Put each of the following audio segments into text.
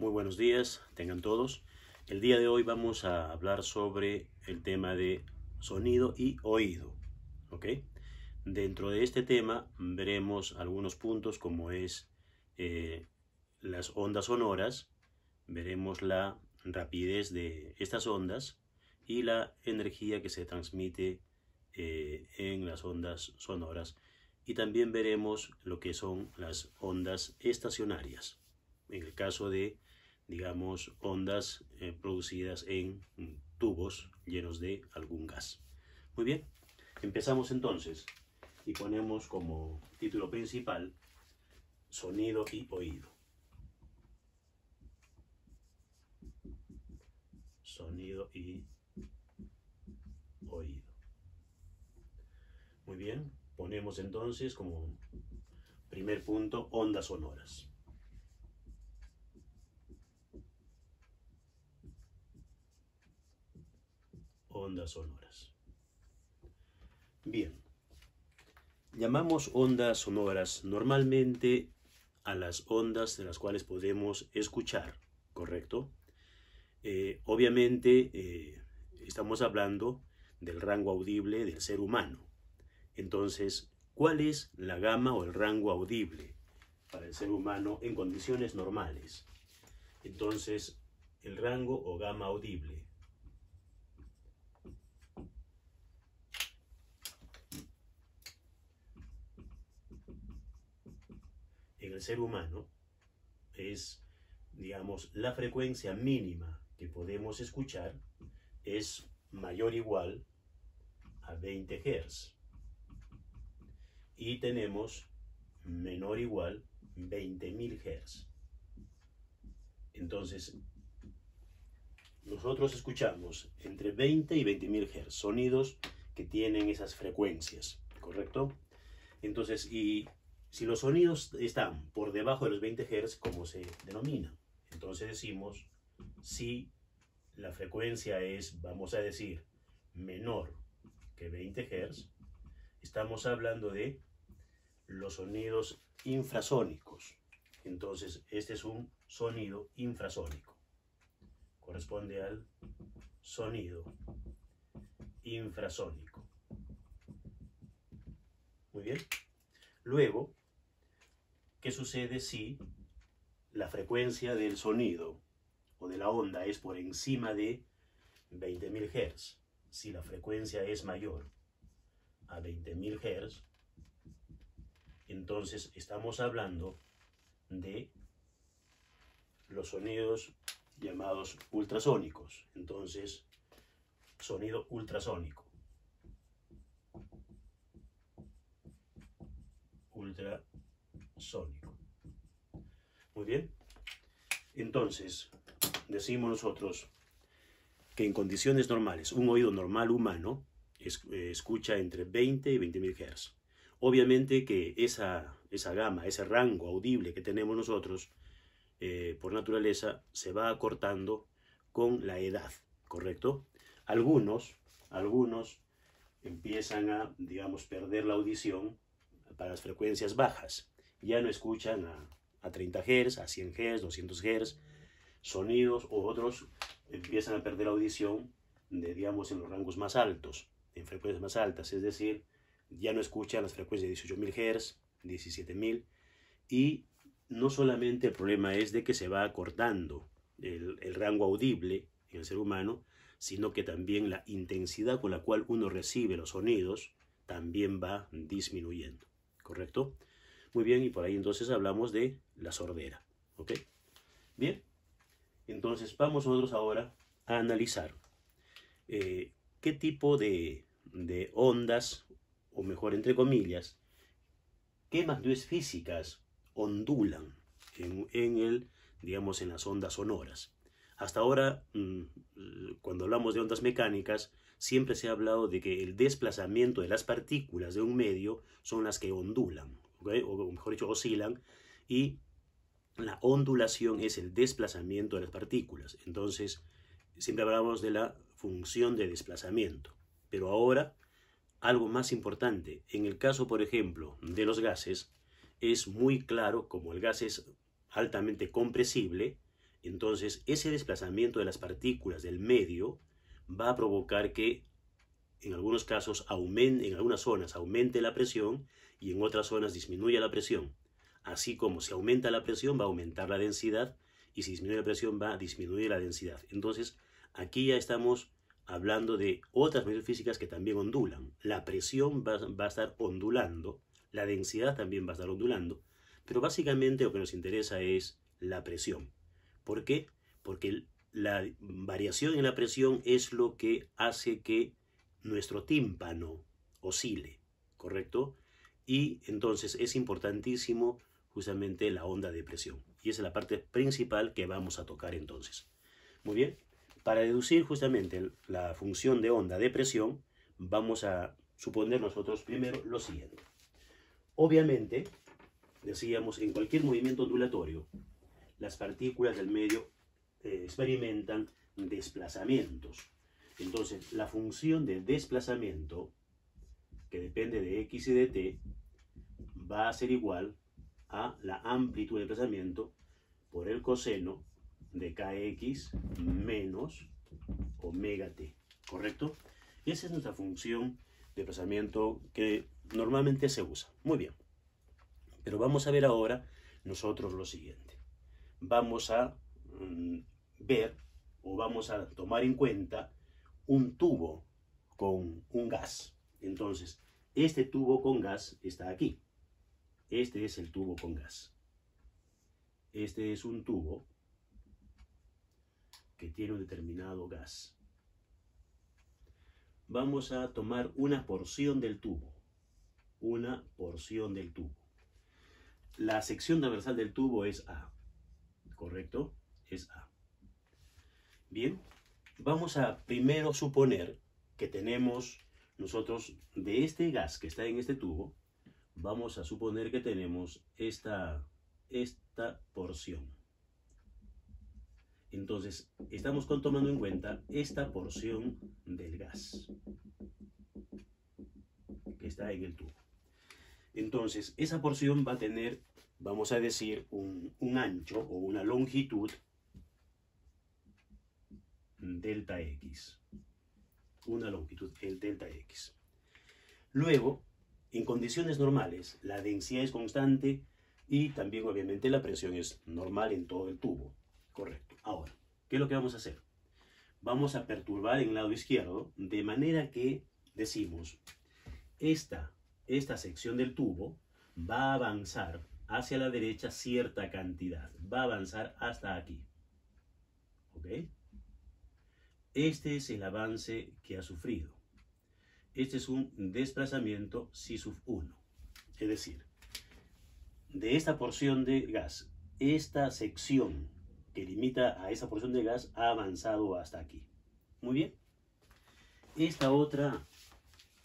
Muy buenos días, tengan todos. El día de hoy vamos a hablar sobre el tema de sonido y oído, ¿ok? Dentro de este tema veremos algunos puntos como es las ondas sonoras, veremos la rapidez de estas ondas y la energía que se transmite en las ondas sonoras, y también veremos lo que son las ondas estacionarias en el caso de, digamos, ondas producidas en tubos llenos de algún gas. Muy bien, empezamos entonces y ponemos como título principal sonido y oído. Sonido y oído. Muy bien, ponemos entonces como primer punto ondas sonoras. Ondas sonoras. Bien, llamamos ondas sonoras normalmente a las ondas de las cuales podemos escuchar, ¿correcto? Obviamente estamos hablando del rango audible del ser humano. Entonces, ¿cuál es la gama o el rango audible para el ser humano en condiciones normales? Entonces, el rango o gama audible en el ser humano es, digamos, la frecuencia mínima que podemos escuchar es mayor o igual a 20 Hz. Y tenemos menor o igual 20.000 Hz. Entonces, nosotros escuchamos entre 20 y 20.000 Hz, sonidos que tienen esas frecuencias, ¿correcto? Entonces, y si los sonidos están por debajo de los 20 Hz, ¿cómo se denomina? Entonces decimos, si la frecuencia es, vamos a decir, menor que 20 Hz, estamos hablando de los sonidos infrasónicos. Entonces, este es un sonido infrasónico. Corresponde al sonido infrasónico. Muy bien. Luego, ¿qué sucede si la frecuencia del sonido o de la onda es por encima de 20.000 Hz? Si la frecuencia es mayor a 20.000 Hz, entonces estamos hablando de los sonidos llamados ultrasónicos. Entonces, sonido ultrasónico. Ultrasónico. Muy bien. Entonces, decimos nosotros que en condiciones normales, un oído normal humano escucha entre 20 y 20.000 Hz. Obviamente que esa gama, ese rango audible que tenemos nosotros, por naturaleza, se va acortando con la edad, ¿correcto? Algunos empiezan a, digamos, perder la audición para las frecuencias bajas. Ya no escuchan a 30 Hz, a 100 Hz, 200 Hz, sonidos, o otros empiezan a perder la audición de, digamos, en los rangos más altos, en frecuencias más altas, es decir, ya no escuchan las frecuencias de 18.000 Hz, 17.000, y no solamente el problema es de que se va acortando el rango audible en el ser humano, sino que también la intensidad con la cual uno recibe los sonidos también va disminuyendo, ¿correcto? Muy bien, y por ahí entonces hablamos de la sordera, ¿ok? Bien, entonces vamos nosotros ahora a analizar qué tipo de ondas, o mejor entre comillas, qué magnitudes físicas ondulan digamos, en las ondas sonoras. Hasta ahora, cuando hablamos de ondas mecánicas, siempre se ha hablado de que el desplazamiento de las partículas de un medio son las que ondulan, ¿okay? O mejor dicho, oscilan, y la ondulación es el desplazamiento de las partículas. Entonces, siempre hablamos de la función de desplazamiento. Pero ahora, algo más importante, en el caso, por ejemplo, de los gases, es muy claro, como el gas es altamente compresible, Entonces, ese desplazamiento de las partículas del medio va a provocar que en algunos casos en algunas zonas aumente la presión y en otras zonas disminuya la presión. Así como si aumenta la presión va a aumentar la densidad y si disminuye la presión va a disminuir la densidad. Entonces, aquí ya estamos hablando de otras medidas físicas que también ondulan. La presión va a estar ondulando, la densidad también va a estar ondulando, pero básicamente lo que nos interesa es la presión. ¿Por qué? Porque la variación en la presión es lo que hace que nuestro tímpano oscile, ¿correcto? Y entonces es importantísimo justamente la onda de presión. Y esa es la parte principal que vamos a tocar entonces. Muy bien, para deducir justamente la función de onda de presión, vamos a suponer nosotros primero lo siguiente. Obviamente, decíamos, en cualquier movimiento ondulatorio, las partículas del medio experimentan desplazamientos. Entonces, la función de desplazamiento, que depende de x y de t, va a ser igual a la amplitud de desplazamiento por el coseno de kx menos omega t, ¿correcto? Esa es nuestra función de desplazamiento que normalmente se usa. Muy bien. Pero vamos a ver ahora nosotros lo siguiente. Vamos a ver o vamos a tomar en cuenta un tubo con un gas. Entonces, este tubo con gas está aquí. Este es el tubo con gas. Este es un tubo que tiene un determinado gas. Vamos a tomar una porción del tubo. Una porción del tubo. La sección transversal del tubo es A. ¿Correcto? Es A. Bien, vamos a primero suponer que tenemos nosotros de este gas que está en este tubo, vamos a suponer que tenemos esta porción. Entonces, estamos tomando en cuenta esta porción del gas que está en el tubo. Entonces, esa porción va a tener, vamos a decir, un ancho o una longitud delta x. Una longitud, el delta x. Luego, en condiciones normales, la densidad es constante y también obviamente la presión es normal en todo el tubo. Correcto. Ahora, ¿qué es lo que vamos a hacer? Vamos a perturbar en el lado izquierdo de manera que decimos, esta sección del tubo va a avanzar hacia la derecha cierta cantidad. Va a avanzar hasta aquí. ¿Ok? Este es el avance que ha sufrido. Este es un desplazamiento psi sub 1. Es decir, de esta porción de gas, esta sección que limita a esa porción de gas ha avanzado hasta aquí. Muy bien. Esta otra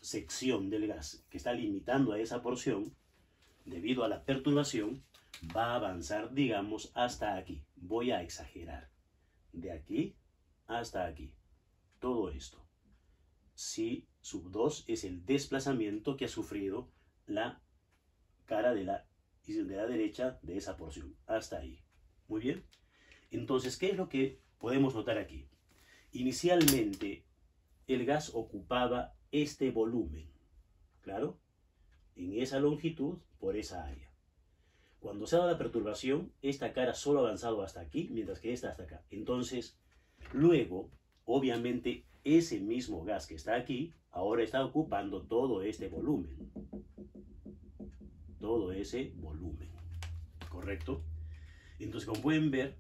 sección del gas que está limitando a esa porción, debido a la perturbación, va a avanzar, digamos, hasta aquí. Voy a exagerar. De aquí hasta aquí. Todo esto. Psi sub 2 es el desplazamiento que ha sufrido la cara de la derecha de esa porción. Hasta ahí. Muy bien. Entonces, ¿qué es lo que podemos notar aquí? Inicialmente, el gas ocupaba este volumen. ¿Claro? En esa longitud, por esa área. Cuando se ha dado la perturbación, esta cara solo ha avanzado hasta aquí, mientras que esta hasta acá. Entonces, luego, obviamente, ese mismo gas que está aquí, ahora está ocupando todo este volumen. Todo ese volumen. ¿Correcto? Entonces, como pueden ver,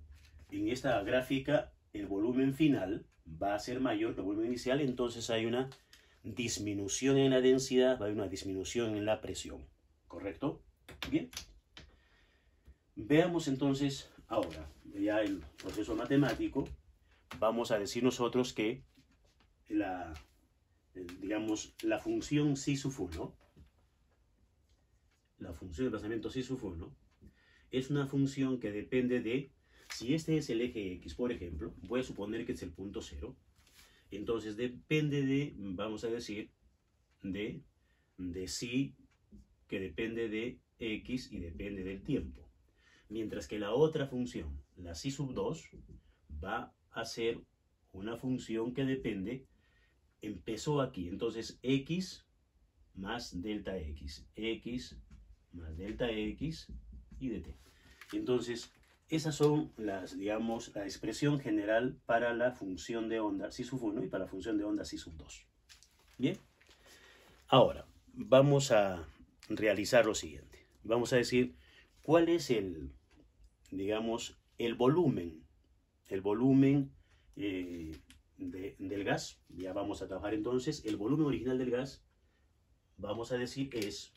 en esta gráfica, el volumen final va a ser mayor que el volumen inicial, entonces hay una disminución en la densidad, va a haber una disminución en la presión. ¿Correcto? Bien. Veamos entonces ahora, ya el proceso matemático, vamos a decir nosotros que digamos, la función psi sub 1, la función de desplazamiento psi sub 1, es una función que depende de, si este es el eje X, por ejemplo, voy a suponer que es el punto 0, entonces depende de, vamos a decir, de psi, que depende de X y depende del tiempo. Mientras que la otra función, la psi sub 2, va a ser una función que depende, empezó aquí, entonces x más delta x más delta x y dt. Entonces, esas son las, digamos, la expresión general para la función de onda psi sub 1 y para la función de onda psi sub 2. Bien, ahora vamos a realizar lo siguiente. Vamos a decir cuál es el, digamos, el volumen del gas. Ya vamos a trabajar entonces. El volumen original del gas, vamos a decir, es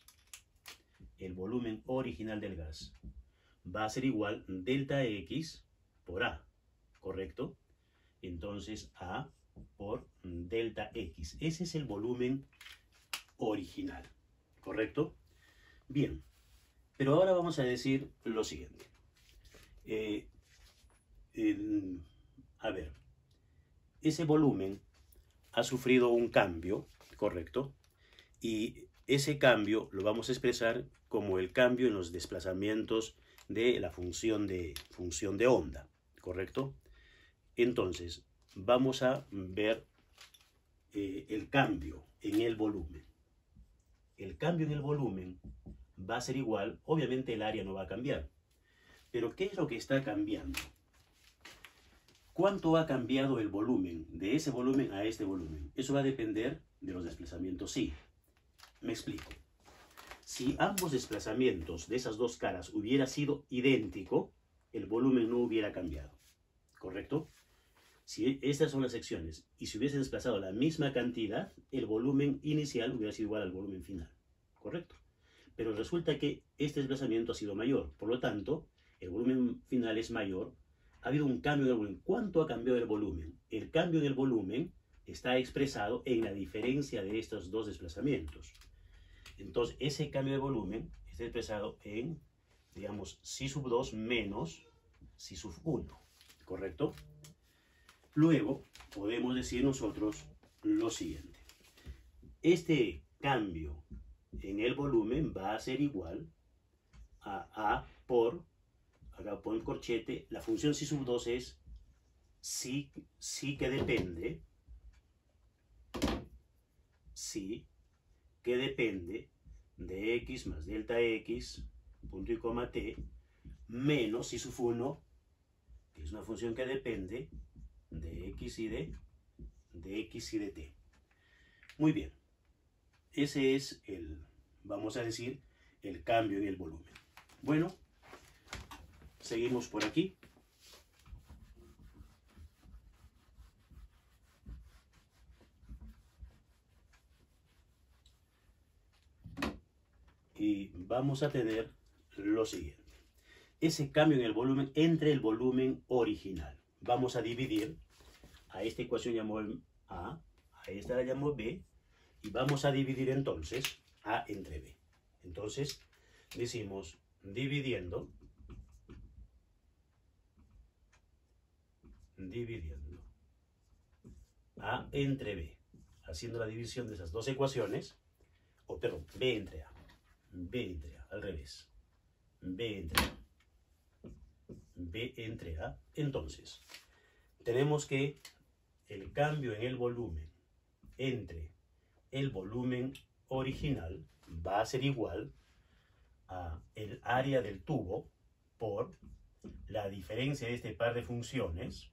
el volumen original del gas. Va a ser igual delta X por A, ¿correcto? Entonces A por delta X. Ese es el volumen original, ¿correcto? Bien, pero ahora vamos a decir lo siguiente. A ver, ese volumen ha sufrido un cambio, ¿correcto? Y ese cambio lo vamos a expresar como el cambio en los desplazamientos de la función de onda, ¿correcto? Entonces, vamos a ver el cambio en el volumen. El cambio en el volumen va a ser igual, obviamente el área no va a cambiar. Pero ¿qué es lo que está cambiando? ¿Cuánto ha cambiado el volumen de ese volumen a este volumen? Eso va a depender de los desplazamientos psi. Me explico. Si ambos desplazamientos de esas dos caras hubiera sido idéntico, el volumen no hubiera cambiado, ¿correcto? Si estas son las secciones y si hubiese desplazado la misma cantidad, el volumen inicial hubiera sido igual al volumen final, ¿correcto? Pero resulta que este desplazamiento ha sido mayor, por lo tanto, el volumen final es mayor. Ha habido un cambio en el volumen. ¿Cuánto ha cambiado el volumen? El cambio en el volumen está expresado en la diferencia de estos dos desplazamientos. Entonces, ese cambio de volumen está expresado en, digamos, psi sub 2 menos psi sub 1, ¿correcto? Luego, podemos decir nosotros lo siguiente. Este cambio en el volumen va a ser igual a A por, acá por el corchete, la función psi sub 2 es psi que depende, psi que depende de x más delta x, punto y coma t, menos psi sub 1, que es una función que depende de x y de x y de t. Muy bien. Ese es el, vamos a decir, el cambio en el volumen. Bueno, seguimos por aquí. Y vamos a tener lo siguiente. Ese cambio en el volumen entre el volumen original. Vamos a dividir, a esta ecuación llamo A, a esta la llamo B, y vamos a dividir entonces A entre B. Entonces, decimos dividiendo A entre B, haciendo la división de esas dos ecuaciones, o perdón, B entre A, al revés, B entre A. Entonces, tenemos que el cambio en el volumen entre el volumen original va a ser igual a el área del tubo por la diferencia de este par de funciones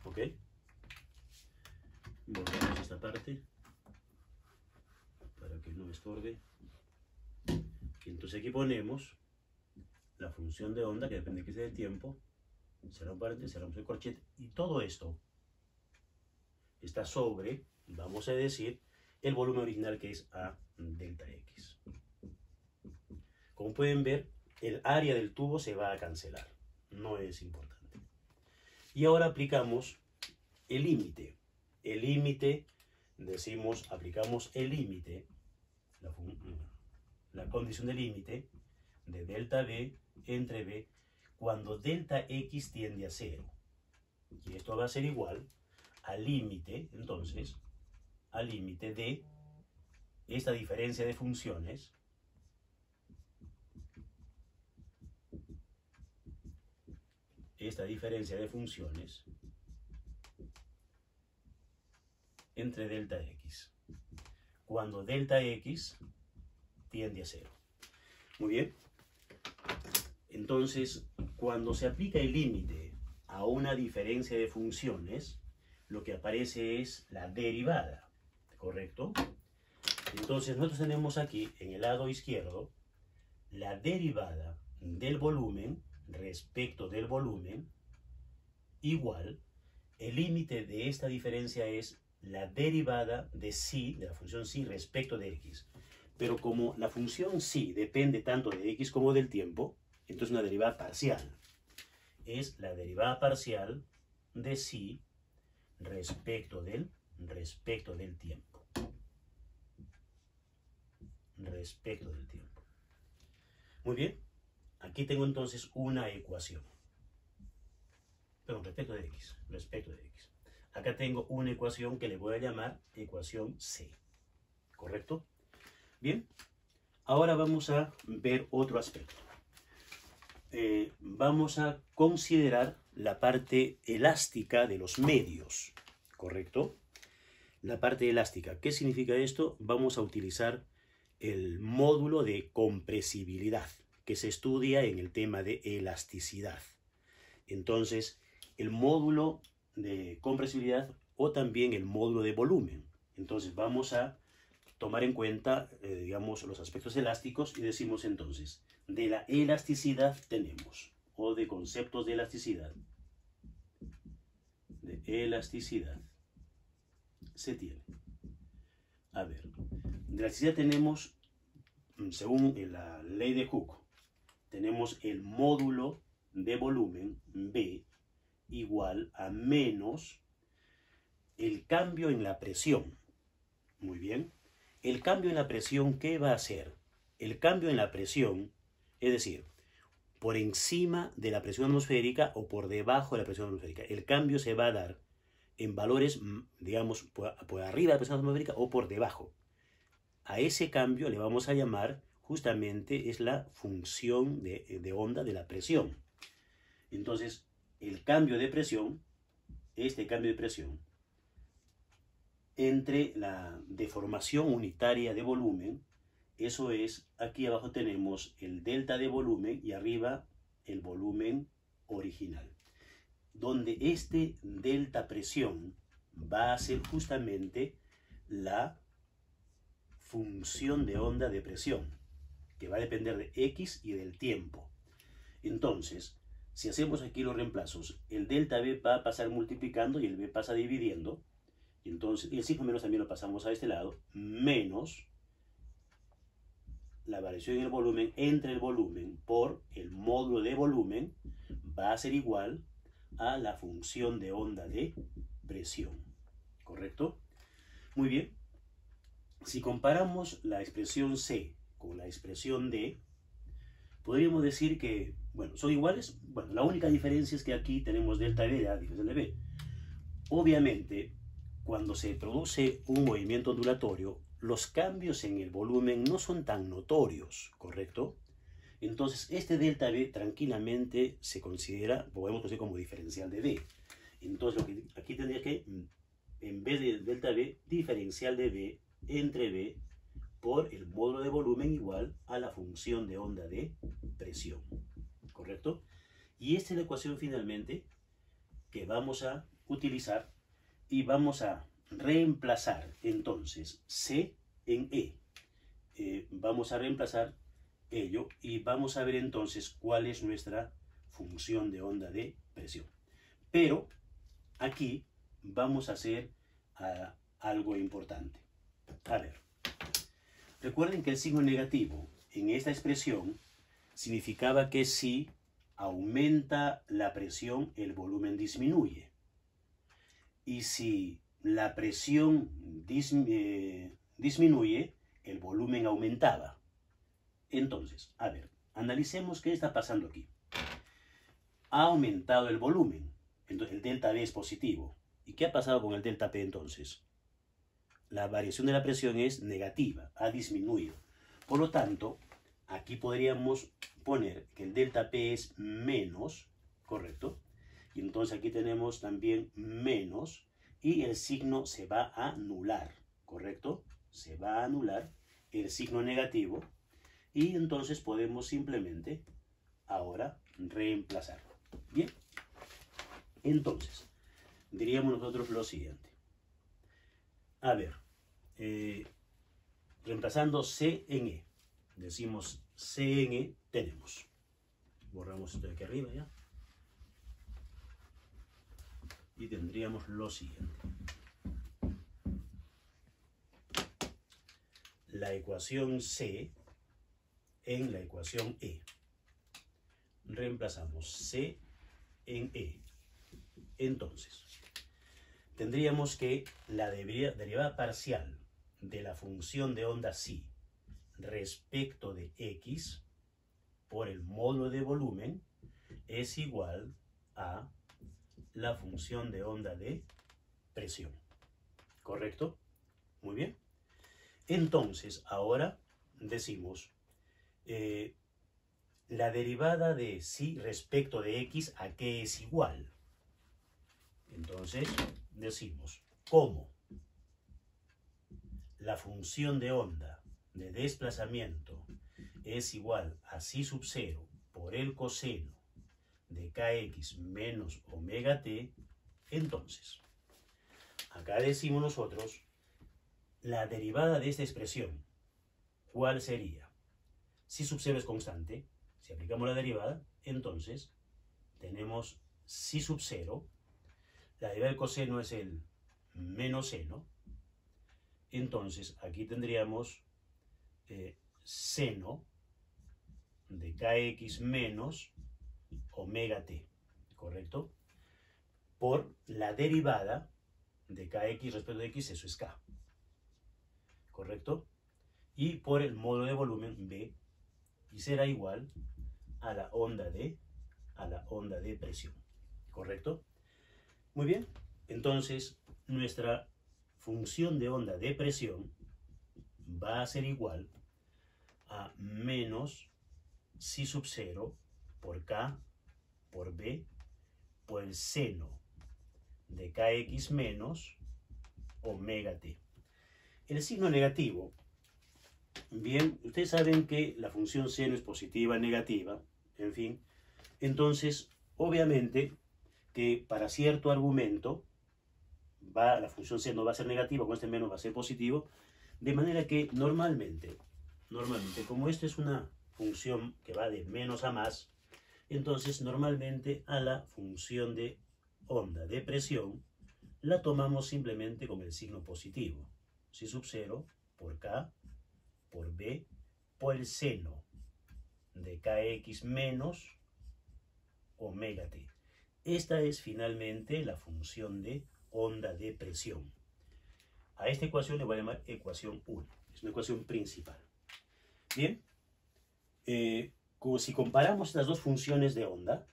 ¿ok? Borramos esta parte para que no estorbe. Y entonces aquí ponemos la función de onda que depende de que sea el tiempo. Cerramos paréntesis, cerramos el corchete y todo esto está sobre, vamos a decir, el volumen original que es A delta X. Como pueden ver, el área del tubo se va a cancelar, no es importante. Y ahora aplicamos el límite. El límite, decimos, aplicamos el límite, la condición de límite de delta B entre B cuando delta X tiende a 0. Y esto va a ser igual al límite, entonces, al límite de esta diferencia de funciones esta diferencia de funciones entre delta x, cuando delta x tiende a 0. Muy bien. Entonces, cuando se aplica el límite a una diferencia de funciones, lo que aparece es la derivada, ¿correcto? Entonces, nosotros tenemos aquí, en el lado izquierdo, la derivada del volumen respecto del volumen igual, el límite de esta diferencia es la derivada de psi, de la función psi respecto de x. Pero como la función psi depende tanto de x como del tiempo, entonces una derivada parcial. Es la derivada parcial de psi respecto del tiempo. Respecto del tiempo. Muy bien. Aquí tengo entonces una ecuación. Perdón, respecto de x. Respecto de x. Acá tengo una ecuación que le voy a llamar ecuación C. ¿Correcto? Bien. Ahora vamos a ver otro aspecto. Vamos a considerar la parte elástica de los medios. ¿Correcto? La parte elástica. ¿Qué significa esto? Vamos a utilizar el módulo de compresibilidad que se estudia en el tema de elasticidad. Entonces, el módulo de compresibilidad o también el módulo de volumen. Entonces, vamos a tomar en cuenta, digamos, los aspectos elásticos y decimos entonces, de la elasticidad tenemos, o de conceptos de elasticidad. De elasticidad se tiene. A ver, de elasticidad tenemos, según la ley de Hooke, tenemos el módulo de volumen B igual a menos el cambio en la presión. Muy bien. El cambio en la presión, ¿qué va a hacer? El cambio en la presión, es decir, por encima de la presión atmosférica o por debajo de la presión atmosférica. El cambio se va a dar en valores, digamos, por arriba de la presión atmosférica o por debajo. A ese cambio le vamos a llamar, justamente, es la función de onda de la presión. Entonces, el cambio de presión, este cambio de presión, entre la deformación unitaria de volumen, eso es, aquí abajo tenemos el delta de volumen y arriba el volumen original, donde este delta presión va a ser justamente la función de onda de presión, que va a depender de x y del tiempo. Entonces, si hacemos aquí los reemplazos, el delta B va a pasar multiplicando y el B pasa dividiendo. Entonces, y el sigma menos también lo pasamos a este lado, menos la variación en el volumen entre el volumen por el módulo de volumen va a ser igual a la función de onda de presión. ¿Correcto? Muy bien. Si comparamos la expresión C con la expresión D, podríamos decir que, bueno, son iguales. Bueno, la única diferencia es que aquí tenemos delta B a diferencia de B. Obviamente, cuando se produce un movimiento ondulatorio, los cambios en el volumen no son tan notorios, ¿correcto? Entonces, este delta B tranquilamente se considera, podemos considerar como diferencial de B. Entonces, lo que aquí tendría que, en vez de delta B, diferencial de B entre B por el módulo de volumen igual a la función de onda de presión, ¿correcto? Y esta es la ecuación finalmente que vamos a utilizar y vamos a reemplazar entonces C en E. Vamos a reemplazar ello y vamos a ver entonces cuál es nuestra función de onda de presión. Pero aquí vamos a hacer algo importante. A ver, recuerden que el signo negativo en esta expresión significaba que si aumenta la presión, el volumen disminuye. Y si la presión disminuye, el volumen aumentaba. Entonces, a ver, analicemos qué está pasando aquí. Ha aumentado el volumen, entonces el delta B es positivo. ¿Y qué ha pasado con el delta P entonces? La variación de la presión es negativa, ha disminuido. Por lo tanto, aquí podríamos poner que el delta P es menos, ¿correcto? Y entonces aquí tenemos también menos y el signo se va a anular, ¿correcto? Se va a anular el signo negativo y entonces podemos simplemente ahora reemplazarlo. Bien, entonces diríamos nosotros lo siguiente. A ver, reemplazando C en E, decimos C en E tenemos. Borramos esto de aquí arriba ya. Y tendríamos lo siguiente. La ecuación C en la ecuación E. Reemplazamos C en E. Entonces, tendríamos que la derivada parcial de la función de onda psi respecto de x por el módulo de volumen es igual a la función de onda de presión. ¿Correcto? Muy bien. Entonces, ahora decimos la derivada de psi respecto de x, ¿a qué es igual? Entonces, decimos, ¿cómo la función de onda de desplazamiento es igual a psi sub 0 por el coseno de kx menos omega t? Entonces, acá decimos nosotros la derivada de esta expresión. ¿Cuál sería? Si sub 0 es constante, si aplicamos la derivada, entonces tenemos si sub 0, la derivada del coseno es el menos seno, entonces aquí tendríamos seno de kx menos omega t, ¿correcto? Por la derivada de kx respecto de x, eso es k, ¿correcto? Y por el módulo de volumen b, y será igual a la onda de presión, ¿correcto? Muy bien, entonces nuestra función de onda de presión va a ser igual a menos psi sub 0 por k por b por el seno de kx menos omega t. El signo negativo, bien, ustedes saben que la función seno es positiva, negativa, en fin, entonces obviamente que para cierto argumento la función seno va a ser negativa, con este menos va a ser positivo, de manera que normalmente, como esta es una función que va de menos a más, entonces normalmente a la función de onda de presión la tomamos simplemente con el signo positivo. Si sub 0 por k por b por el seno de kx menos omega t. Esta es finalmente la función de onda de presión. A esta ecuación le voy a llamar ecuación 1. Es una ecuación principal. Bien, si comparamos estas dos funciones de onda,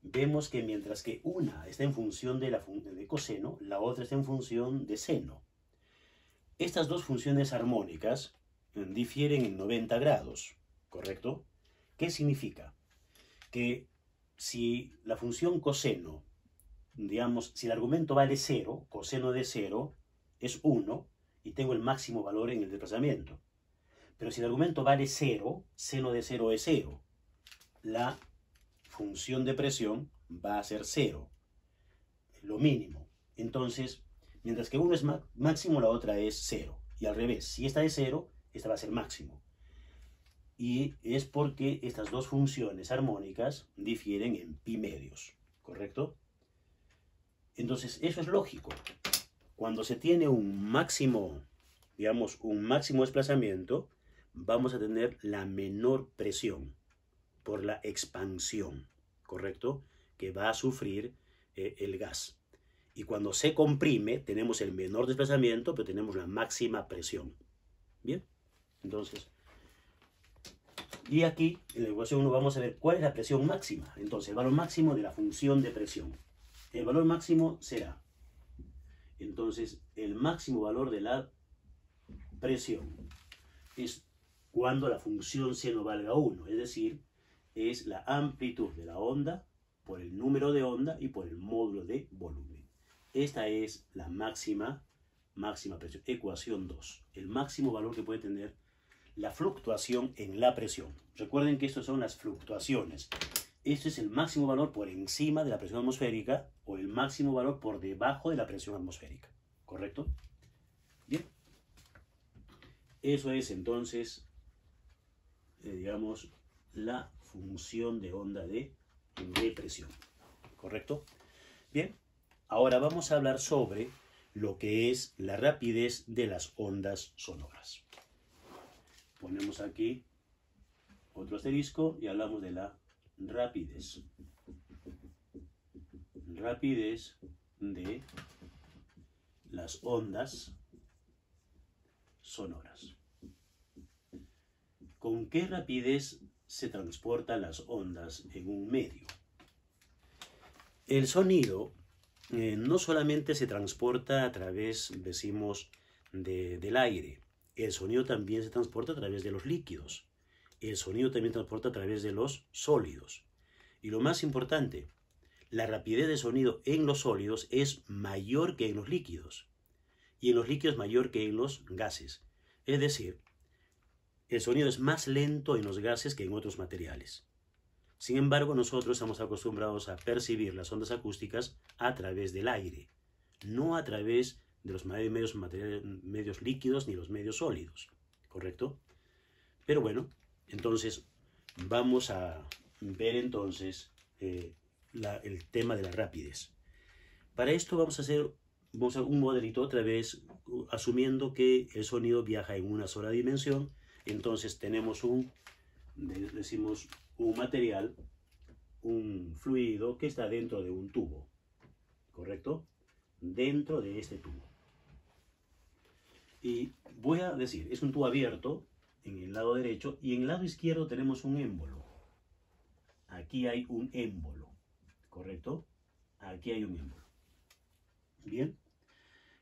vemos que mientras que una está en función de coseno, la otra está en función de seno. Estas dos funciones armónicas difieren en 90 grados, ¿correcto? ¿Qué significa? Que si la función coseno, digamos, si el argumento vale 0, coseno de 0 es 1 y tengo el máximo valor en el desplazamiento. Pero si el argumento vale 0, seno de 0 es 0. La función de presión va a ser 0, lo mínimo. Entonces, mientras que uno es máximo, la otra es 0. Y al revés, si esta es 0, esta va a ser máximo. Y es porque estas dos funciones armónicas difieren en pi medios, ¿correcto? Entonces, eso es lógico. Cuando se tiene un máximo, digamos, un máximo desplazamiento, vamos a tener la menor presión por la expansión, ¿correcto? Que va a sufrir el gas. Y cuando se comprime, tenemos el menor desplazamiento, pero tenemos la máxima presión. Bien, entonces, y aquí en la ecuación 1 vamos a ver cuál es la presión máxima. Entonces, el valor máximo de la función de presión. El valor máximo será, entonces, el máximo valor de la presión es cuando la función seno valga 1, es decir, es la amplitud de la onda por el número de onda y por el módulo de volumen. Esta es la máxima presión. Ecuación 2. El máximo valor que puede tener la fluctuación en la presión. Recuerden que estas son las fluctuaciones. Este es el máximo valor por encima de la presión atmosférica o el máximo valor por debajo de la presión atmosférica. ¿Correcto? Bien. Eso es entonces, digamos, la función de onda de presión. ¿Correcto? Bien. Ahora vamos a hablar sobre lo que es la rapidez de las ondas sonoras. Ponemos aquí otro asterisco y hablamos de la rapidez. Rapidez de las ondas sonoras. ¿Con qué rapidez se transportan las ondas en un medio? El sonido no solamente se transporta a través, decimos, del aire. El sonido también se transporta a través de los líquidos. El sonido también se transporta a través de los sólidos. Y lo más importante, la rapidez de sonido en los sólidos es mayor que en los líquidos. Y en los líquidos mayor que en los gases. Es decir, el sonido es más lento en los gases que en otros materiales. Sin embargo, nosotros estamos acostumbrados a percibir las ondas acústicas a través del aire, no a través de los medios líquidos ni los medios sólidos, ¿correcto? Pero bueno, entonces vamos a ver entonces el tema de la rapidez. Para esto vamos a hacer un modelito otra vez, asumiendo que el sonido viaja en una sola dimensión. Entonces tenemos un material, un fluido que está dentro de un tubo, ¿correcto? Dentro de este tubo. Y voy a decir, es un tubo abierto en el lado derecho y en el lado izquierdo tenemos un émbolo. Aquí hay un émbolo, ¿correcto? Aquí hay un émbolo. Bien.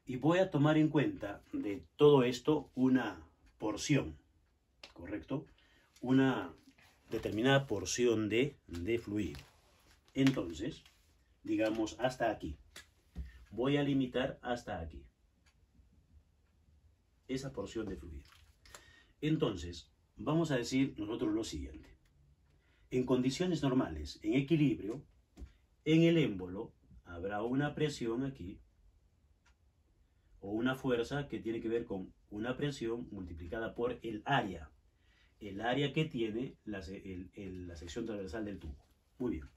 Y voy a tomar en cuenta de todo esto una porción, ¿correcto? Una determinada porción de fluido. Entonces, digamos hasta aquí. Voy a limitar hasta aquí esa porción de fluido. Entonces, vamos a decir nosotros lo siguiente. En condiciones normales, en equilibrio, en el émbolo habrá una presión aquí o una fuerza que tiene que ver con una presión multiplicada por el área que tiene la sección transversal del tubo. Muy bien.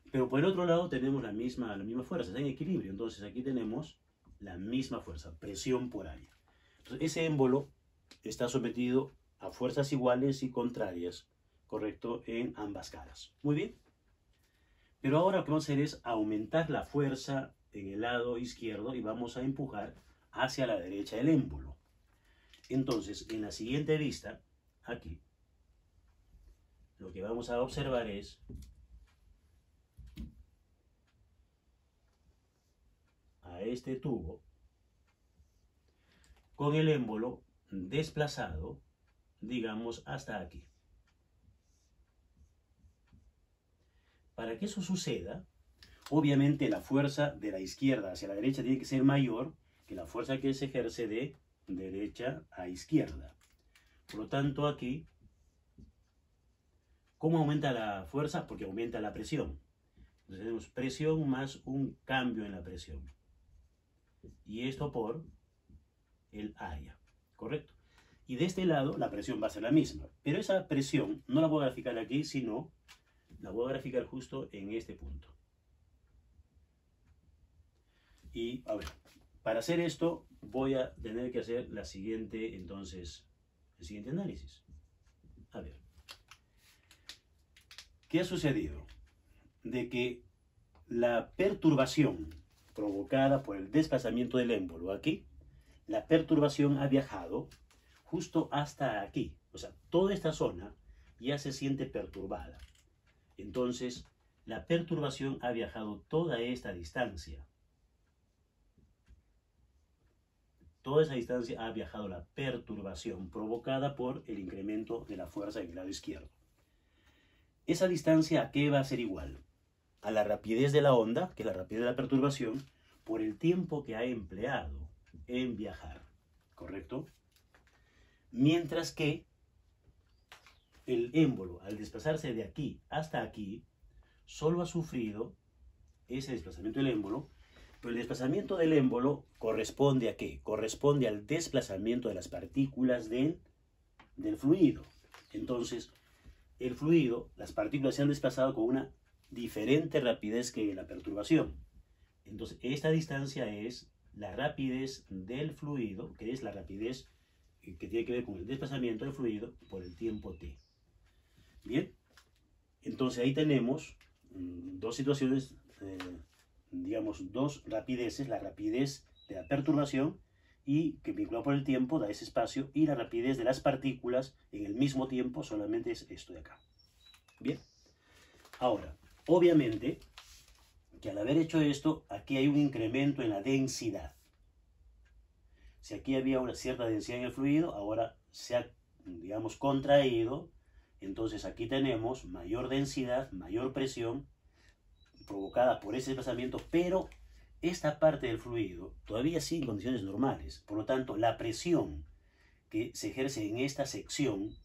Pero por el otro lado tenemos la misma fuerza, está en equilibrio. Entonces aquí tenemos la misma fuerza, presión por área. Entonces ese émbolo está sometido a fuerzas iguales y contrarias, ¿correcto? En ambas caras. Muy bien. Pero ahora lo que vamos a hacer es aumentar la fuerza en el lado izquierdo y vamos a empujar hacia la derecha el émbolo. Entonces, en la siguiente vista, aquí, lo que vamos a observar es a este tubo con el émbolo desplazado, digamos, hasta aquí. Para que eso suceda, obviamente la fuerza de la izquierda hacia la derecha tiene que ser mayor que la fuerza que se ejerce de derecha a izquierda. Por lo tanto, aquí, ¿cómo aumenta la fuerza? Porque aumenta la presión. Entonces tenemos presión más un cambio en la presión. Y esto por el área, ¿correcto? Y de este lado la presión va a ser la misma. Pero esa presión no la voy a graficar aquí, sino la voy a graficar justo en este punto. Y a ver, para hacer esto voy a tener que hacer el siguiente análisis. A ver, ¿qué ha sucedido? De que la perturbación provocada por el desplazamiento del émbolo aquí, la perturbación ha viajado justo hasta aquí. O sea, toda esta zona ya se siente perturbada. Entonces, la perturbación ha viajado toda esta distancia. Toda esa distancia ha viajado la perturbación provocada por el incremento de la fuerza en el lado izquierdo. Esa distancia, ¿a qué va a ser igual? a la rapidez de la onda, que es la rapidez de la perturbación, por el tiempo que ha empleado en viajar, ¿correcto? Mientras que el émbolo, al desplazarse de aquí hasta aquí, solo ha sufrido ese desplazamiento del émbolo, pero el desplazamiento del émbolo corresponde ¿a qué? Corresponde al desplazamiento de las partículas del fluido. Entonces, el fluido, las partículas se han desplazado con una diferente rapidez que la perturbación. Entonces, esta distancia es la rapidez del fluido, que es la rapidez que tiene que ver con el desplazamiento del fluido por el tiempo t. Bien, entonces ahí tenemos dos situaciones, digamos, dos rapideces, la rapidez de la perturbación y que vinculado por el tiempo da ese espacio, y la rapidez de las partículas en el mismo tiempo solamente es esto de acá. Bien, ahora, obviamente que al haber hecho esto, aquí hay un incremento en la densidad. Si aquí había una cierta densidad en el fluido, ahora se ha, digamos, contraído. Entonces aquí tenemos mayor densidad, mayor presión provocada por ese desplazamiento, pero esta parte del fluido todavía sigue en condiciones normales. Por lo tanto, la presión que se ejerce en esta sección,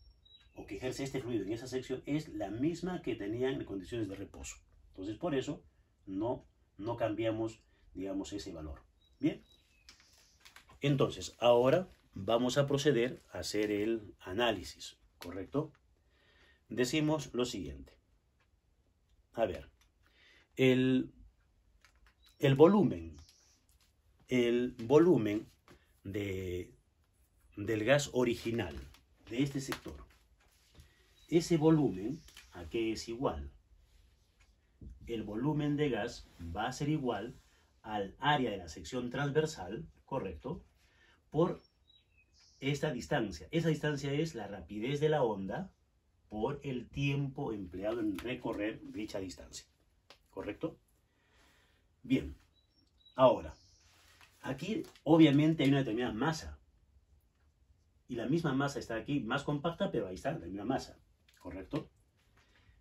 o que ejerce este fluido en esa sección, es la misma que tenían en condiciones de reposo. Entonces, por eso no cambiamos, digamos, ese valor. Bien. Entonces, ahora vamos a proceder a hacer el análisis, ¿correcto? Decimos lo siguiente. A ver, el volumen del gas original de este sector, ese volumen, ¿a qué es igual? El volumen de gas va a ser igual al área de la sección transversal, ¿correcto?, por esta distancia. Esa distancia es la rapidez de la onda por el tiempo empleado en recorrer dicha distancia, ¿correcto? Bien, ahora, aquí obviamente hay una determinada masa, y la misma masa está aquí, más compacta, pero ahí está, la misma masa, ¿correcto?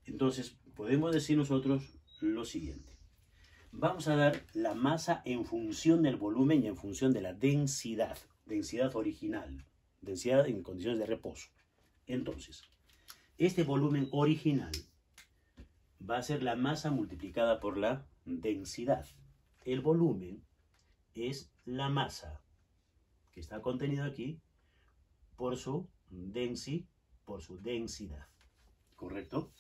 Entonces, podemos decir nosotros lo siguiente. Vamos a dar la masa en función del volumen y en función de la densidad original, densidad en condiciones de reposo. Entonces, este volumen original va a ser la masa multiplicada por la densidad. El volumen es la masa que está contenida aquí por su densidad, ¿correcto?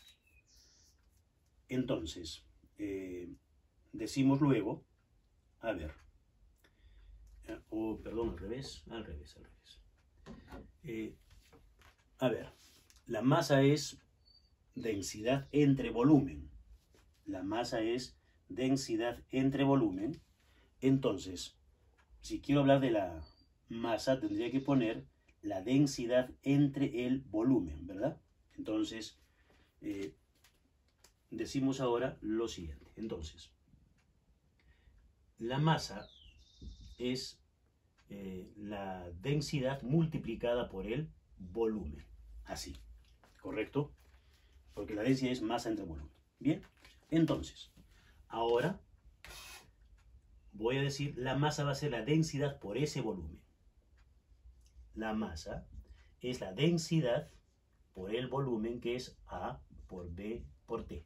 Entonces, decimos luego, a ver, perdón, al revés. A ver, la masa es densidad entre volumen. La masa es densidad entre volumen. Entonces, si quiero hablar de la masa, tendría que poner la densidad entre el volumen, ¿verdad? Entonces, decimos ahora lo siguiente. Entonces, la masa es la densidad multiplicada por el volumen. Así, ¿correcto? Porque la densidad es masa entre volumen. Bien, entonces, ahora voy a decir la masa va a ser la densidad por ese volumen. La masa es la densidad por el volumen, que es A por B por T.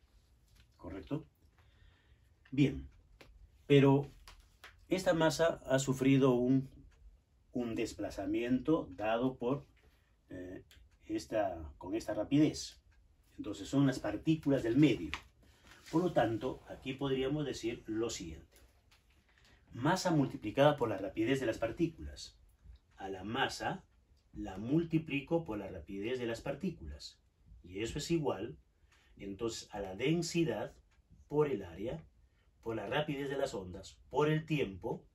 ¿Correcto? Bien, pero esta masa ha sufrido un desplazamiento dado por con esta rapidez. Entonces son las partículas del medio. Por lo tanto, aquí podríamos decir lo siguiente. Masa multiplicada por la rapidez de las partículas. A la masa la multiplico por la rapidez de las partículas. Y eso es igual, entonces, a la densidad por el área, por la rapidez de las ondas, por el tiempo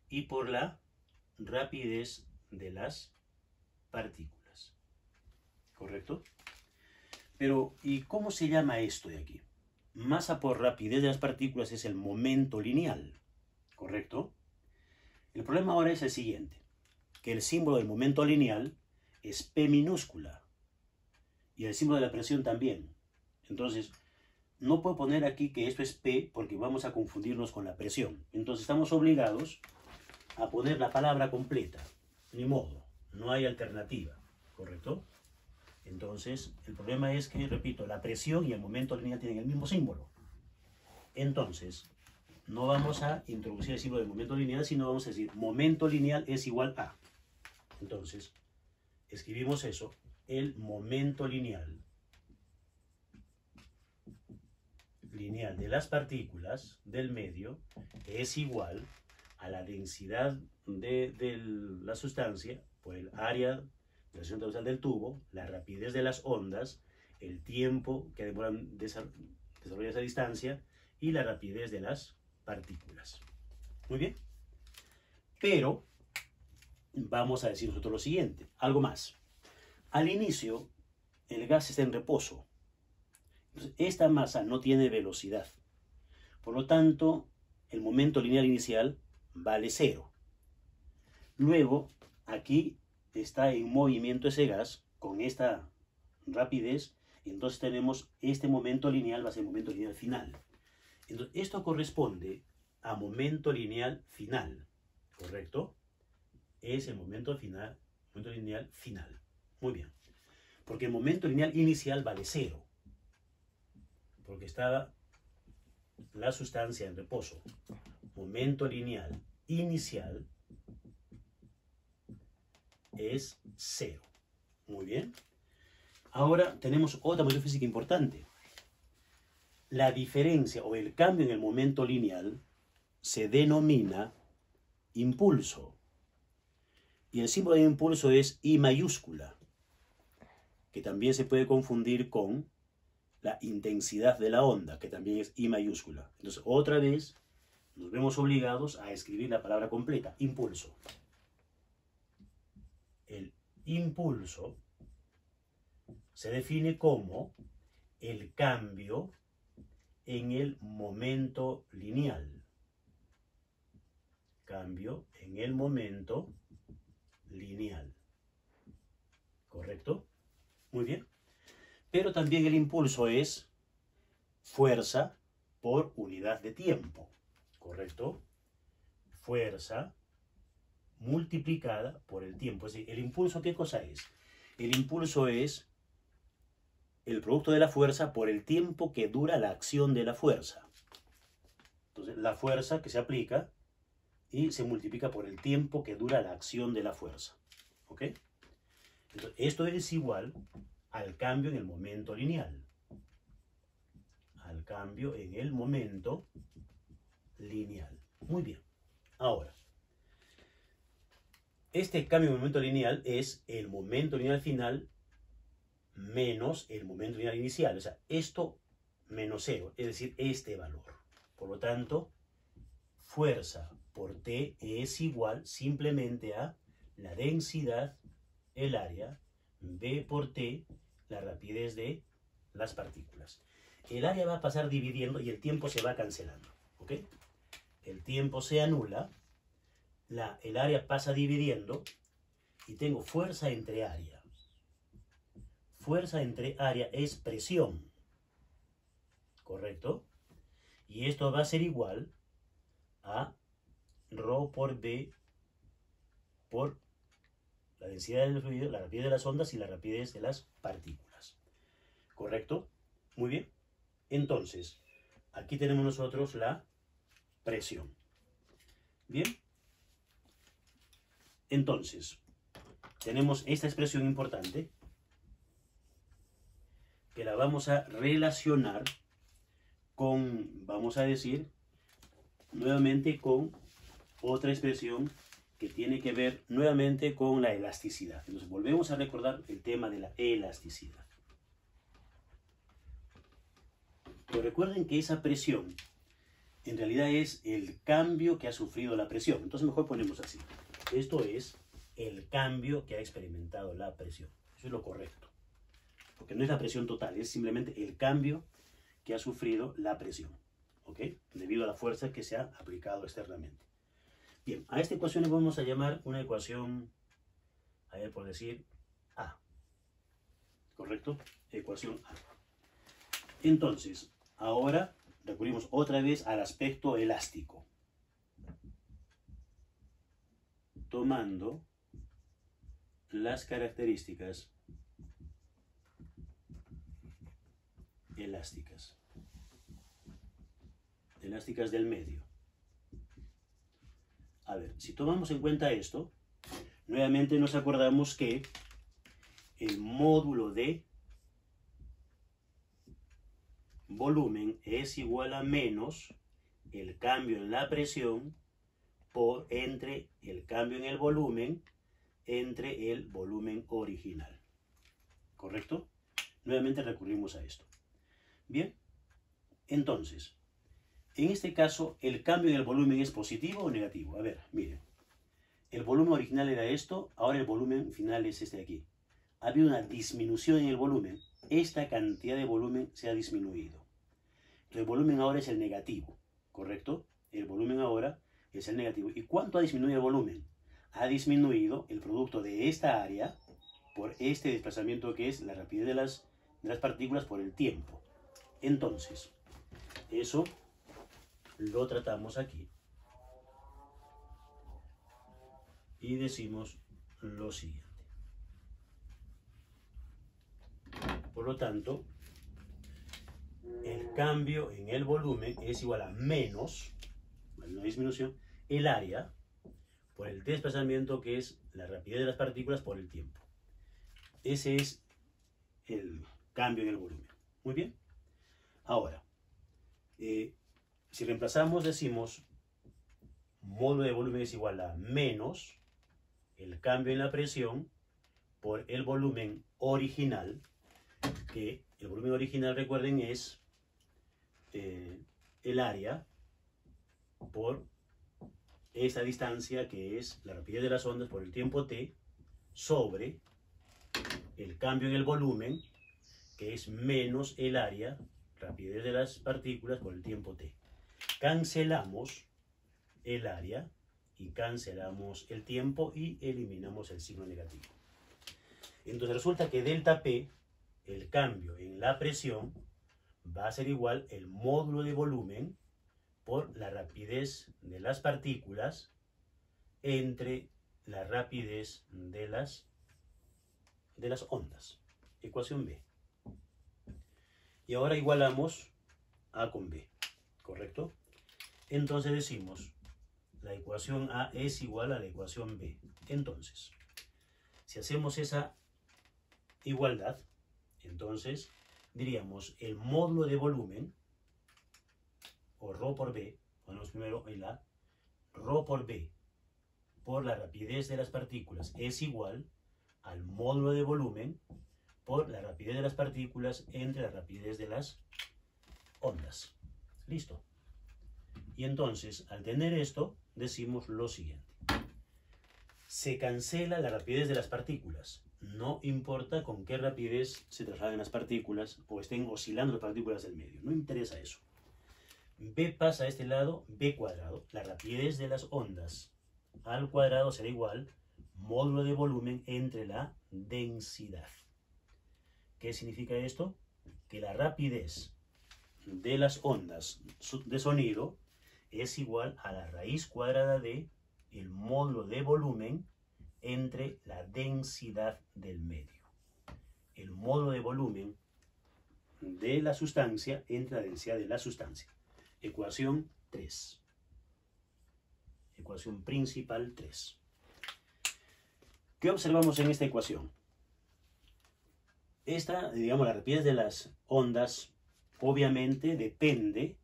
y por la rapidez de las partículas. ¿Correcto? Pero, ¿y cómo se llama esto de aquí? Masa por rapidez de las partículas es el momento lineal. ¿Correcto? El problema ahora es el siguiente, que el símbolo del momento lineal es P minúscula y el símbolo de la presión también. Entonces, no puedo poner aquí que esto es P porque vamos a confundirnos con la presión. Entonces estamos obligados a poner la palabra completa. Ni modo, no hay alternativa, ¿correcto? Entonces, el problema es que, repito, la presión y el momento lineal tienen el mismo símbolo. Entonces, no vamos a introducir el símbolo del momento lineal, sino vamos a decir momento lineal es igual a. Entonces, escribimos eso, el momento lineal de las partículas del medio es igual a la densidad de la sustancia por el área de la sección transversal del tubo, la rapidez de las ondas, el tiempo que demoran desarrollar esa distancia y la rapidez de las partículas. Muy bien. Pero vamos a decir nosotros lo siguiente, algo más. Al inicio, el gas está en reposo. Entonces, esta masa no tiene velocidad. Por lo tanto, el momento lineal inicial vale 0. Luego, aquí está en movimiento ese gas con esta rapidez. Entonces tenemos este momento lineal, va a ser el momento lineal final. Entonces, esto corresponde a momento lineal final, ¿correcto? Es el momento lineal final. Muy bien. Porque el momento lineal inicial vale 0. Porque está la sustancia en reposo. Momento lineal inicial es 0. Muy bien. Ahora tenemos otra propiedad física importante. La diferencia o el cambio en el momento lineal se denomina impulso. Y el símbolo de impulso es I mayúscula, que también se puede confundir con la intensidad de la onda, que también es I mayúscula. Entonces, otra vez, nos vemos obligados a escribir la palabra completa, impulso. El impulso se define como el cambio en el momento lineal. Cambio en el momento lineal. ¿Correcto? Muy bien. Pero también el impulso es fuerza por unidad de tiempo. ¿Correcto? Fuerza multiplicada por el tiempo. Es decir, ¿el impulso qué cosa es? El impulso es el producto de la fuerza por el tiempo que dura la acción de la fuerza. Entonces, la fuerza que se aplica y se multiplica por el tiempo que dura la acción de la fuerza. ¿Ok? Entonces, esto es igual al cambio en el momento lineal. Al cambio en el momento lineal. Muy bien. Ahora, este cambio en el momento lineal es el momento lineal final menos el momento lineal inicial. O sea, esto menos 0, es decir, este valor. Por lo tanto, fuerza por T es igual simplemente a la densidad, el área, B por T, la rapidez de las partículas. El área va a pasar dividiendo y el tiempo se va cancelando. ¿Ok? El tiempo se anula, el área pasa dividiendo y tengo fuerza entre área. Fuerza entre área es presión. ¿Correcto? Y esto va a ser igual a ρ por B por la densidad del fluido, la rapidez de las ondas y la rapidez de las partículas. ¿Correcto? Muy bien. Entonces, aquí tenemos nosotros la presión. Bien. Entonces, tenemos esta expresión importante que la vamos a relacionar con, vamos a decir, nuevamente con otra expresión que tiene que ver nuevamente con la elasticidad. Entonces volvemos a recordar el tema de la elasticidad. Pero recuerden que esa presión en realidad es el cambio que ha sufrido la presión. Entonces mejor ponemos así. Esto es el cambio que ha experimentado la presión. Eso es lo correcto. Porque no es la presión total, es simplemente el cambio que ha sufrido la presión. ¿Ok? Debido a la fuerza que se ha aplicado externamente. Bien, a esta ecuación le vamos a llamar una ecuación, a ver, por decir, A. ¿Correcto? Ecuación A. Entonces, Ahora recurrimos otra vez al aspecto elástico, tomando las características elásticas del medio. A ver, si tomamos en cuenta esto, nuevamente nos acordamos que el módulo de volumen es igual a menos el cambio en la presión entre el cambio en el volumen entre el volumen original. ¿Correcto? Nuevamente recurrimos a esto. Bien, entonces, en este caso, ¿el cambio en el volumen es positivo o negativo? A ver, miren. El volumen original era esto, ahora el volumen final es este de aquí. Ha habido una disminución en el volumen. Esta cantidad de volumen se ha disminuido. El volumen ahora es el negativo, ¿correcto? El volumen ahora es el negativo. ¿Y cuánto ha disminuido el volumen? Ha disminuido el producto de esta área por este desplazamiento que es la rapidez de las partículas por el tiempo. Entonces, eso lo tratamos aquí. Y decimos lo siguiente. Por lo tanto, el cambio en el volumen es igual a menos, una disminución, el área por el desplazamiento que es la rapidez de las partículas por el tiempo. Ese es el cambio en el volumen. Muy bien. Ahora, si reemplazamos, decimos módulo de volumen es igual a menos el cambio en la presión por el volumen original, que el volumen original, recuerden, es el área por esta distancia que es la rapidez de las ondas por el tiempo t sobre el cambio en el volumen que es menos el área, rapidez de las partículas por el tiempo t. Cancelamos el área y cancelamos el tiempo y eliminamos el signo negativo. Entonces resulta que delta P, el cambio en la presión, va a ser igual el módulo de volumen por la rapidez de las partículas entre la rapidez de las ondas. Ecuación B. Y ahora igualamos A con B, ¿correcto? Entonces decimos, la ecuación A es igual a la ecuación B. Entonces, si hacemos esa igualdad, entonces diríamos el módulo de volumen, o ρ por B, ponemos primero el A, ρ por B, por la rapidez de las partículas, es igual al módulo de volumen por la rapidez de las partículas entre la rapidez de las ondas. ¿Listo? Y entonces, al tener esto, decimos lo siguiente. Se cancela la rapidez de las partículas. No importa con qué rapidez se trasladen las partículas o estén oscilando las partículas del medio. No interesa eso. B pasa a este lado, B cuadrado. La rapidez de las ondas al cuadrado será igual módulo de volumen entre la densidad. ¿Qué significa esto? Que la rapidez de las ondas de sonido es igual a la raíz cuadrada de el módulo de volumen entre la densidad del medio. El módulo de volumen de la sustancia entre la densidad de la sustancia. Ecuación 3. Ecuación principal 3. ¿Qué observamos en esta ecuación? Esta, digamos, la rapidez de las ondas obviamente depende,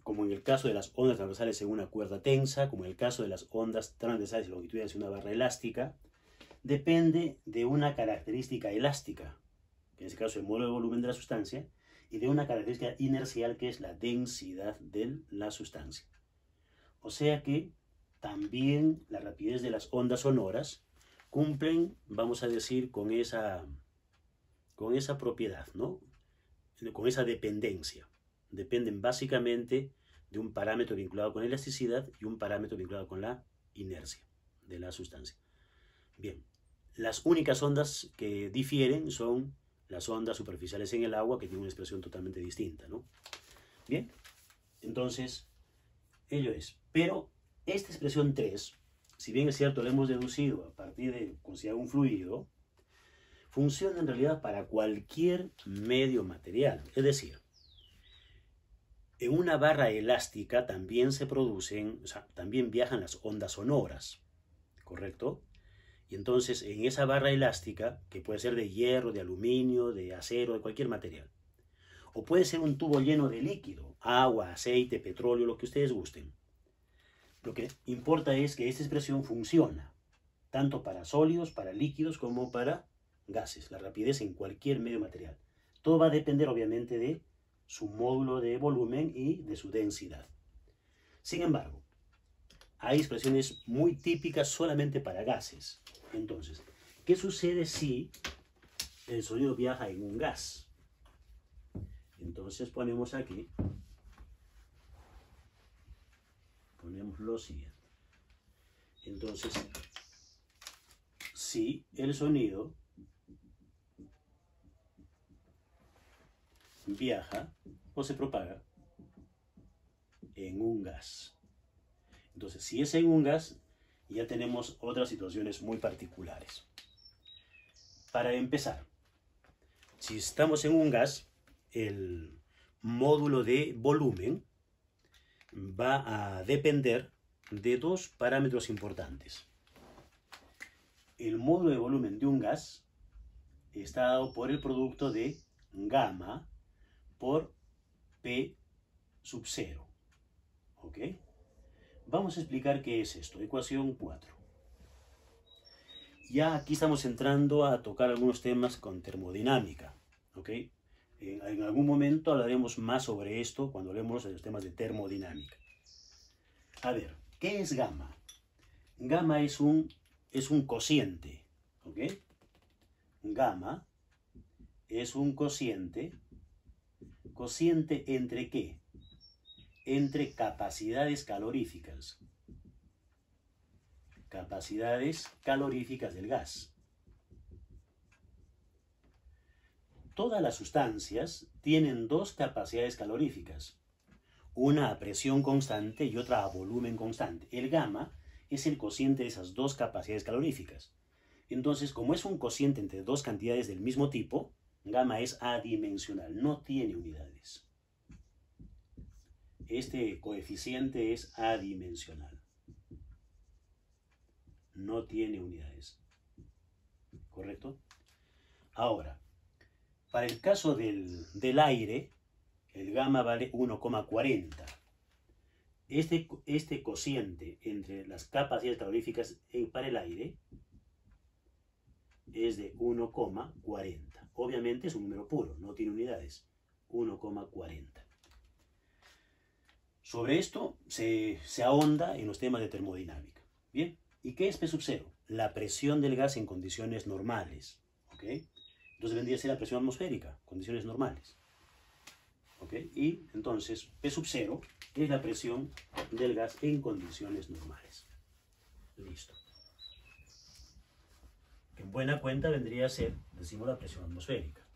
como en el caso de las ondas transversales en una cuerda tensa, como en el caso de las ondas transversales y longitudinales en una barra elástica, depende de una característica elástica, que en este caso es el módulo de volumen de la sustancia, y de una característica inercial que es la densidad de la sustancia. O sea que también la rapidez de las ondas sonoras cumplen, vamos a decir, con esa propiedad, ¿no? Con esa dependencia. Dependen básicamente de un parámetro vinculado con la elasticidad y un parámetro vinculado con la inercia de la sustancia. Bien, las únicas ondas que difieren son las ondas superficiales en el agua, que tienen una expresión totalmente distinta, ¿no? Bien, entonces, ello es. Pero esta expresión 3, si bien es cierto, la hemos deducido a partir de considerar un fluido, funciona en realidad para cualquier medio material. Es decir, en una barra elástica también se producen, o sea, también viajan las ondas sonoras, ¿correcto? Y entonces en esa barra elástica, que puede ser de hierro, de aluminio, de acero, de cualquier material, o puede ser un tubo lleno de líquido, agua, aceite, petróleo, lo que ustedes gusten. Lo que importa es que esta expresión funciona, tanto para sólidos, para líquidos, como para gases, la rapidez en cualquier medio material. Todo va a depender obviamente de su módulo de volumen y de su densidad. Sin embargo, hay expresiones muy típicas solamente para gases. Entonces, ¿qué sucede si el sonido viaja en un gas? Entonces ponemos aquí, ponemos lo siguiente. Entonces, si el sonido viaja o se propaga en un gas. Entonces, si es en un gas, ya tenemos otras situaciones muy particulares. Para empezar, si estamos en un gas, el módulo de volumen va a depender de dos parámetros importantes. El módulo de volumen de un gas está dado por el producto de gamma por P sub 0. ¿Ok? Vamos a explicar qué es esto. Ecuación 4. Ya aquí estamos entrando a tocar algunos temas con termodinámica. ¿Ok? En algún momento hablaremos más sobre esto cuando hablemos de los temas de termodinámica. A ver, ¿qué es gamma? Gamma es un cociente. ¿Ok? Gamma es un cociente. ¿Cociente entre qué? Entre capacidades caloríficas. Capacidades caloríficas del gas. Todas las sustancias tienen dos capacidades caloríficas. Una a presión constante y otra a volumen constante. El gamma es el cociente de esas dos capacidades caloríficas. Entonces, como es un cociente entre dos cantidades del mismo tipo, gamma es adimensional, no tiene unidades. Este coeficiente es adimensional. No tiene unidades. ¿Correcto? Ahora, para el caso del aire, el gamma vale 1,40. Este cociente entre las capacidades caloríficas para el aire es de 1,40. Obviamente es un número puro, no tiene unidades. 1,40. Sobre esto se ahonda en los temas de termodinámica. Bien, ¿y qué es P sub 0? La presión del gas en condiciones normales. ¿Ok? Entonces vendría a ser la presión atmosférica, condiciones normales. ¿Ok? Y entonces P sub 0 es la presión del gas en condiciones normales. Listo. En buena cuenta vendría a ser, decimos, la presión atmosférica.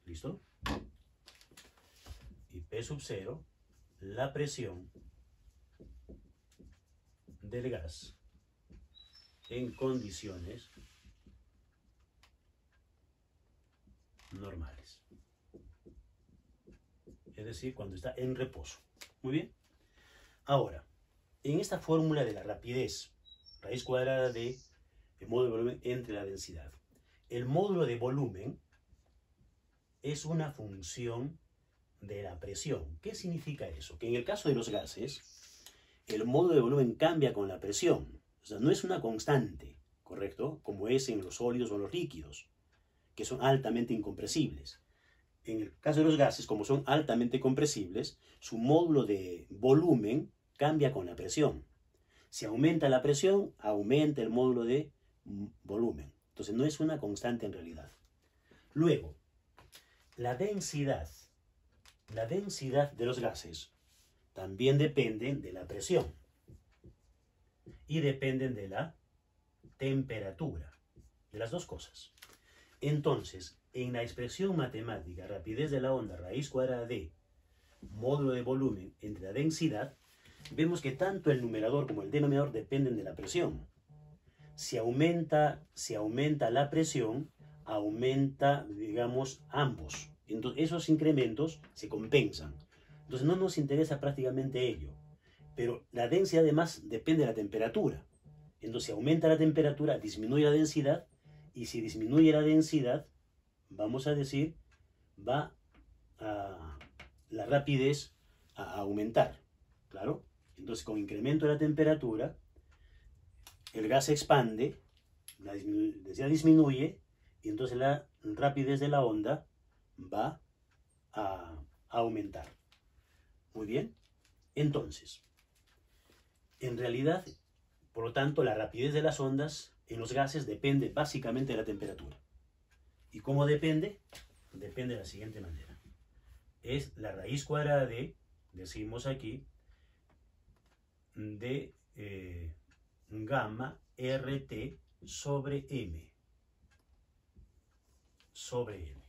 ¿Listo? Y P sub 0, la presión del gas en condiciones normales. Es decir, cuando está en reposo. Muy bien. Ahora, en esta fórmula de la rapidez, raíz cuadrada de el módulo de volumen entre la densidad. El módulo de volumen es una función de la presión. ¿Qué significa eso? Que en el caso de los gases, el módulo de volumen cambia con la presión. O sea, no es una constante, ¿correcto? Como es en los sólidos o los líquidos, que son altamente incompresibles. En el caso de los gases, como son altamente compresibles, su módulo de volumen cambia con la presión. Si aumenta la presión, aumenta el módulo de volumen. Entonces no es una constante en realidad. Luego, la densidad de los gases también dependen de la presión y dependen de la temperatura, de las dos cosas. Entonces, en la expresión matemática, rapidez de la onda, raíz cuadrada de módulo de volumen entre la densidad, vemos que tanto el numerador como el denominador dependen de la presión. Si aumenta la presión, aumenta, digamos, ambos. Entonces, esos incrementos se compensan. Entonces, no nos interesa prácticamente ello. Pero la densidad, además, depende de la temperatura. Entonces, si aumenta la temperatura, disminuye la densidad. Y si disminuye la densidad, vamos a decir, va a la rapidez a aumentar. ¿Claro? Entonces, con incremento de la temperatura, el gas se expande, la densidad disminuye, y entonces la rapidez de la onda va a aumentar. Muy bien. Entonces, en realidad, por lo tanto, la rapidez de las ondas en los gases depende básicamente de la temperatura. ¿Y cómo depende? Depende de la siguiente manera. Es la raíz cuadrada de, decimos aquí, de gamma RT sobre M. Sobre M.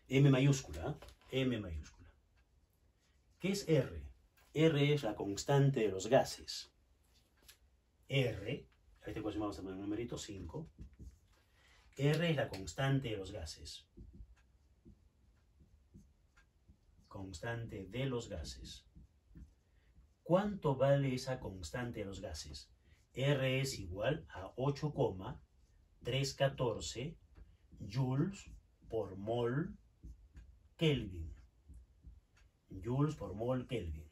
M mayúscula, M mayúscula. ¿Qué es R? R es la constante de los gases. R, a este cual vamos a poner un numerito 5. R es la constante de los gases. Constante de los gases. ¿Cuánto vale esa constante de los gases? R es igual a 8,314 joules por mol Kelvin. Joules por mol Kelvin.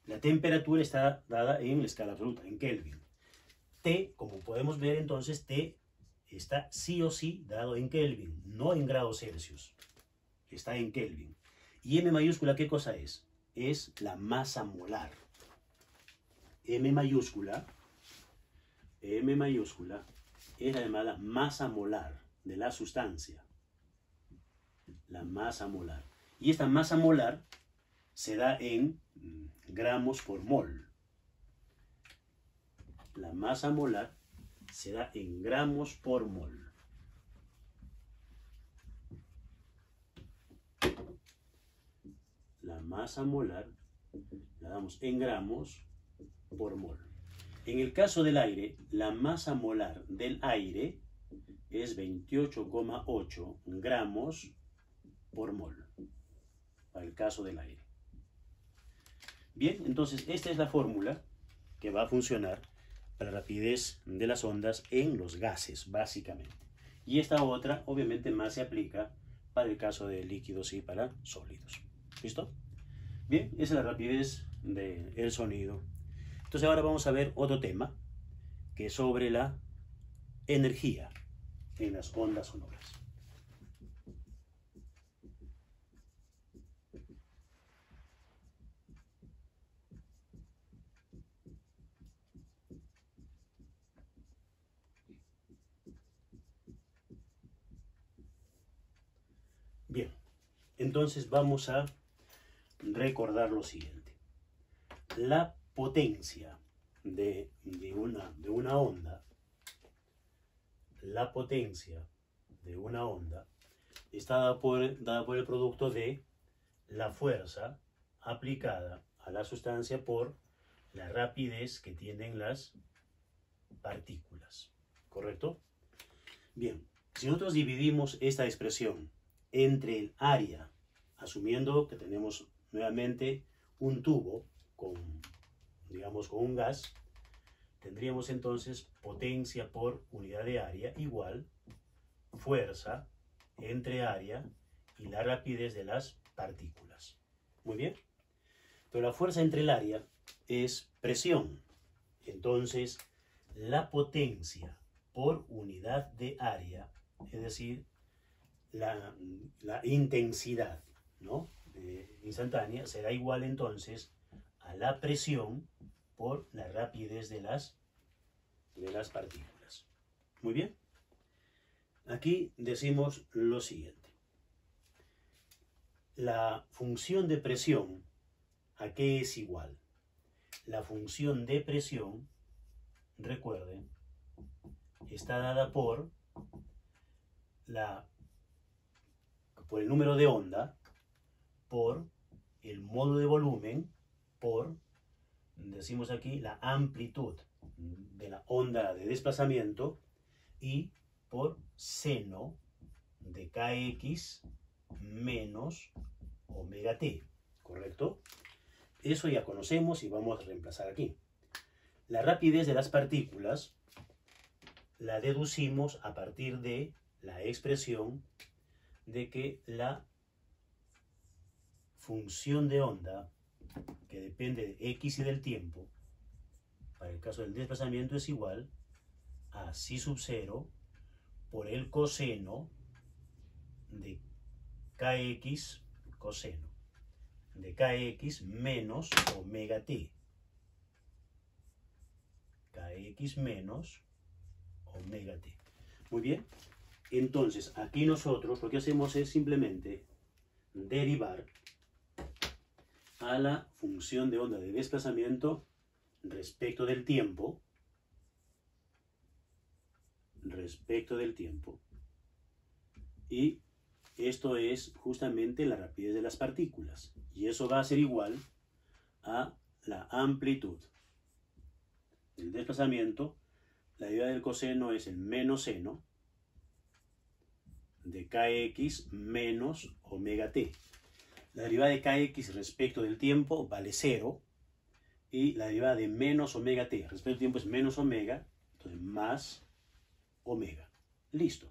La temperatura está dada en la escala absoluta, en Kelvin. T, como podemos ver entonces, T está sí o sí dado en Kelvin, no en grados Celsius. Está en Kelvin. Y M mayúscula, ¿qué cosa es? Es la masa molar. M mayúscula es la llamada masa molar de la sustancia. La masa molar. Y esta masa molar se da en gramos por mol. La masa molar se da en gramos por mol. La masa molar la damos en gramos por mol. En el caso del aire, la masa molar del aire es 28,8 gramos por mol. Para el caso del aire. Bien, entonces esta es la fórmula que va a funcionar para la rapidez de las ondas en los gases, básicamente. Y esta otra, obviamente, más se aplica para el caso de líquidos y para sólidos. ¿Listo? Bien, esa es la rapidez del sonido. Entonces ahora vamos a ver otro tema, que es sobre la energía en las ondas sonoras. Bien, entonces vamos a recordar lo siguiente. La potencia de una onda, la potencia de una onda está dada por el producto de la fuerza aplicada a la sustancia por la rapidez que tienen las partículas. ¿Correcto? Bien, si nosotros dividimos esta expresión entre el área, asumiendo que tenemos nuevamente un tubo con, digamos, con un gas, tendríamos entonces potencia por unidad de área igual fuerza entre área y la rapidez de las partículas. Muy bien. Pero la fuerza entre el área es presión. Entonces, la potencia por unidad de área, es decir, la intensidad, ¿no? Instantánea, será igual entonces a la presión por la rapidez de las partículas. Muy bien. Aquí decimos lo siguiente. La función de presión, ¿a qué es igual? La función de presión, recuerden, está dada por el número de onda por el módulo de volumen por, decimos aquí, la amplitud de la onda de desplazamiento y por seno de kx menos omega t, ¿correcto? Eso ya conocemos y vamos a reemplazar aquí. La rapidez de las partículas la deducimos a partir de la expresión de que la función de onda, que depende de x y del tiempo, para el caso del desplazamiento es igual a psi sub 0 por el coseno de kx, coseno de kx menos omega t. Kx menos omega t. Muy bien. Entonces, aquí nosotros lo que hacemos es simplemente derivar a la función de onda de desplazamiento respecto del tiempo, y esto es justamente la rapidez de las partículas, y eso va a ser igual a la amplitud del desplazamiento. La derivada del coseno es el menos seno de kx menos omega t. La derivada de kx respecto del tiempo vale 0, y la derivada de menos omega t respecto al tiempo es menos omega, entonces más omega. Listo.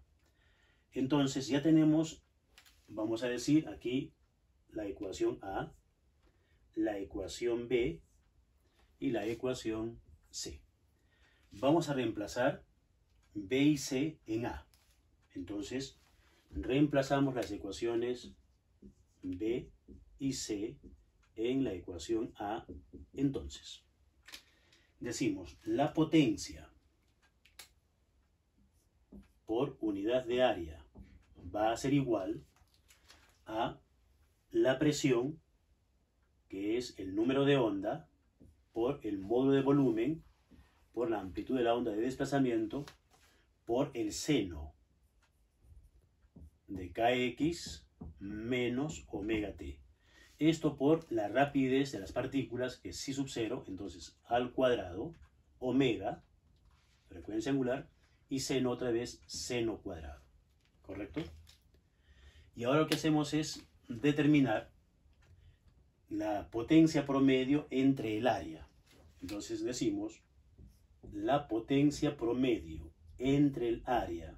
Entonces ya tenemos, vamos a decir aquí, la ecuación A, la ecuación B y la ecuación C. Vamos a reemplazar B y C en A. Entonces reemplazamos las ecuaciones B y C en la ecuación A. Entonces decimos la potencia por unidad de área va a ser igual a la presión, que es el número de onda, por el módulo de volumen, por la amplitud de la onda de desplazamiento, por el seno de kx menos omega t. Esto por la rapidez de las partículas, que es psi sub 0, entonces al cuadrado, omega, frecuencia angular, y seno otra vez, seno cuadrado. ¿Correcto? Y ahora lo que hacemos es determinar la potencia promedio entre el área. Entonces decimos, la potencia promedio entre el área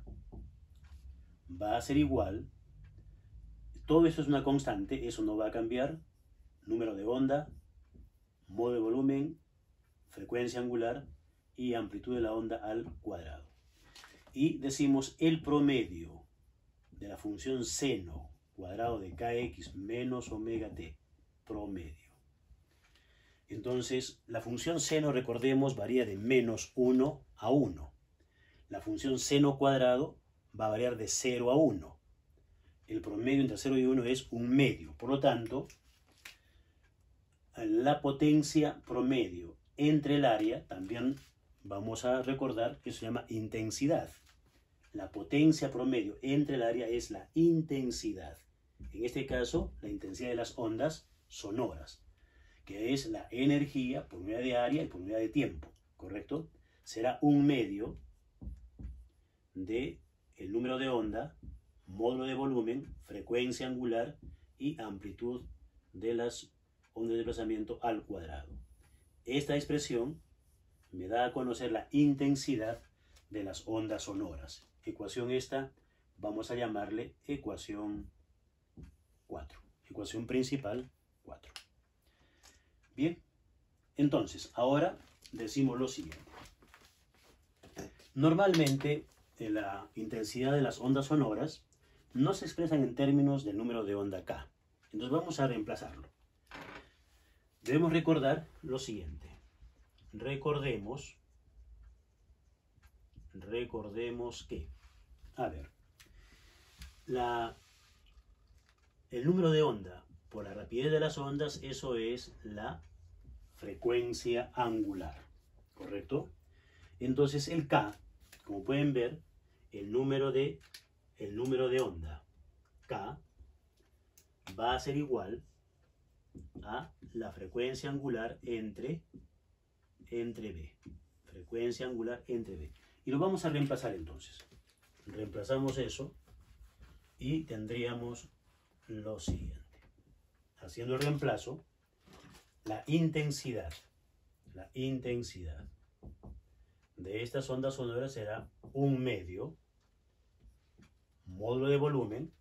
va a ser igual, todo esto es una constante, eso no va a cambiar, número de onda, modo de volumen, frecuencia angular y amplitud de la onda al cuadrado. Y decimos el promedio de la función seno cuadrado de kx menos omega t, promedio. Entonces, la función seno, recordemos, varía de menos 1 a 1. La función seno cuadrado va a variar de 0 a 1. El promedio entre 0 y 1 es un medio. Por lo tanto, la potencia promedio entre el área, también vamos a recordar que se llama intensidad. La potencia promedio entre el área es la intensidad. En este caso, la intensidad de las ondas sonoras, que es la energía por unidad de área y por unidad de tiempo, ¿correcto? Será un medio de el número de onda, módulo de volumen, frecuencia angular y amplitud de las ondas de desplazamiento al cuadrado. Esta expresión me da a conocer la intensidad de las ondas sonoras. Ecuación esta vamos a llamarle ecuación 4. Ecuación principal 4. Bien, entonces ahora decimos lo siguiente. Normalmente la intensidad de las ondas sonoras no se expresan en términos del número de onda K. Entonces vamos a reemplazarlo. Debemos recordar lo siguiente. Recordemos que, a ver, el número de onda por la rapidez de las ondas, eso es la frecuencia angular, ¿correcto? Entonces el K, como pueden ver, el número de onda K va a ser igual a la frecuencia angular entre B. Frecuencia angular entre B. Y lo vamos a reemplazar entonces. Reemplazamos eso y tendríamos lo siguiente. Haciendo el reemplazo, la intensidad de estas ondas sonoras será 1/2 módulo de volumen.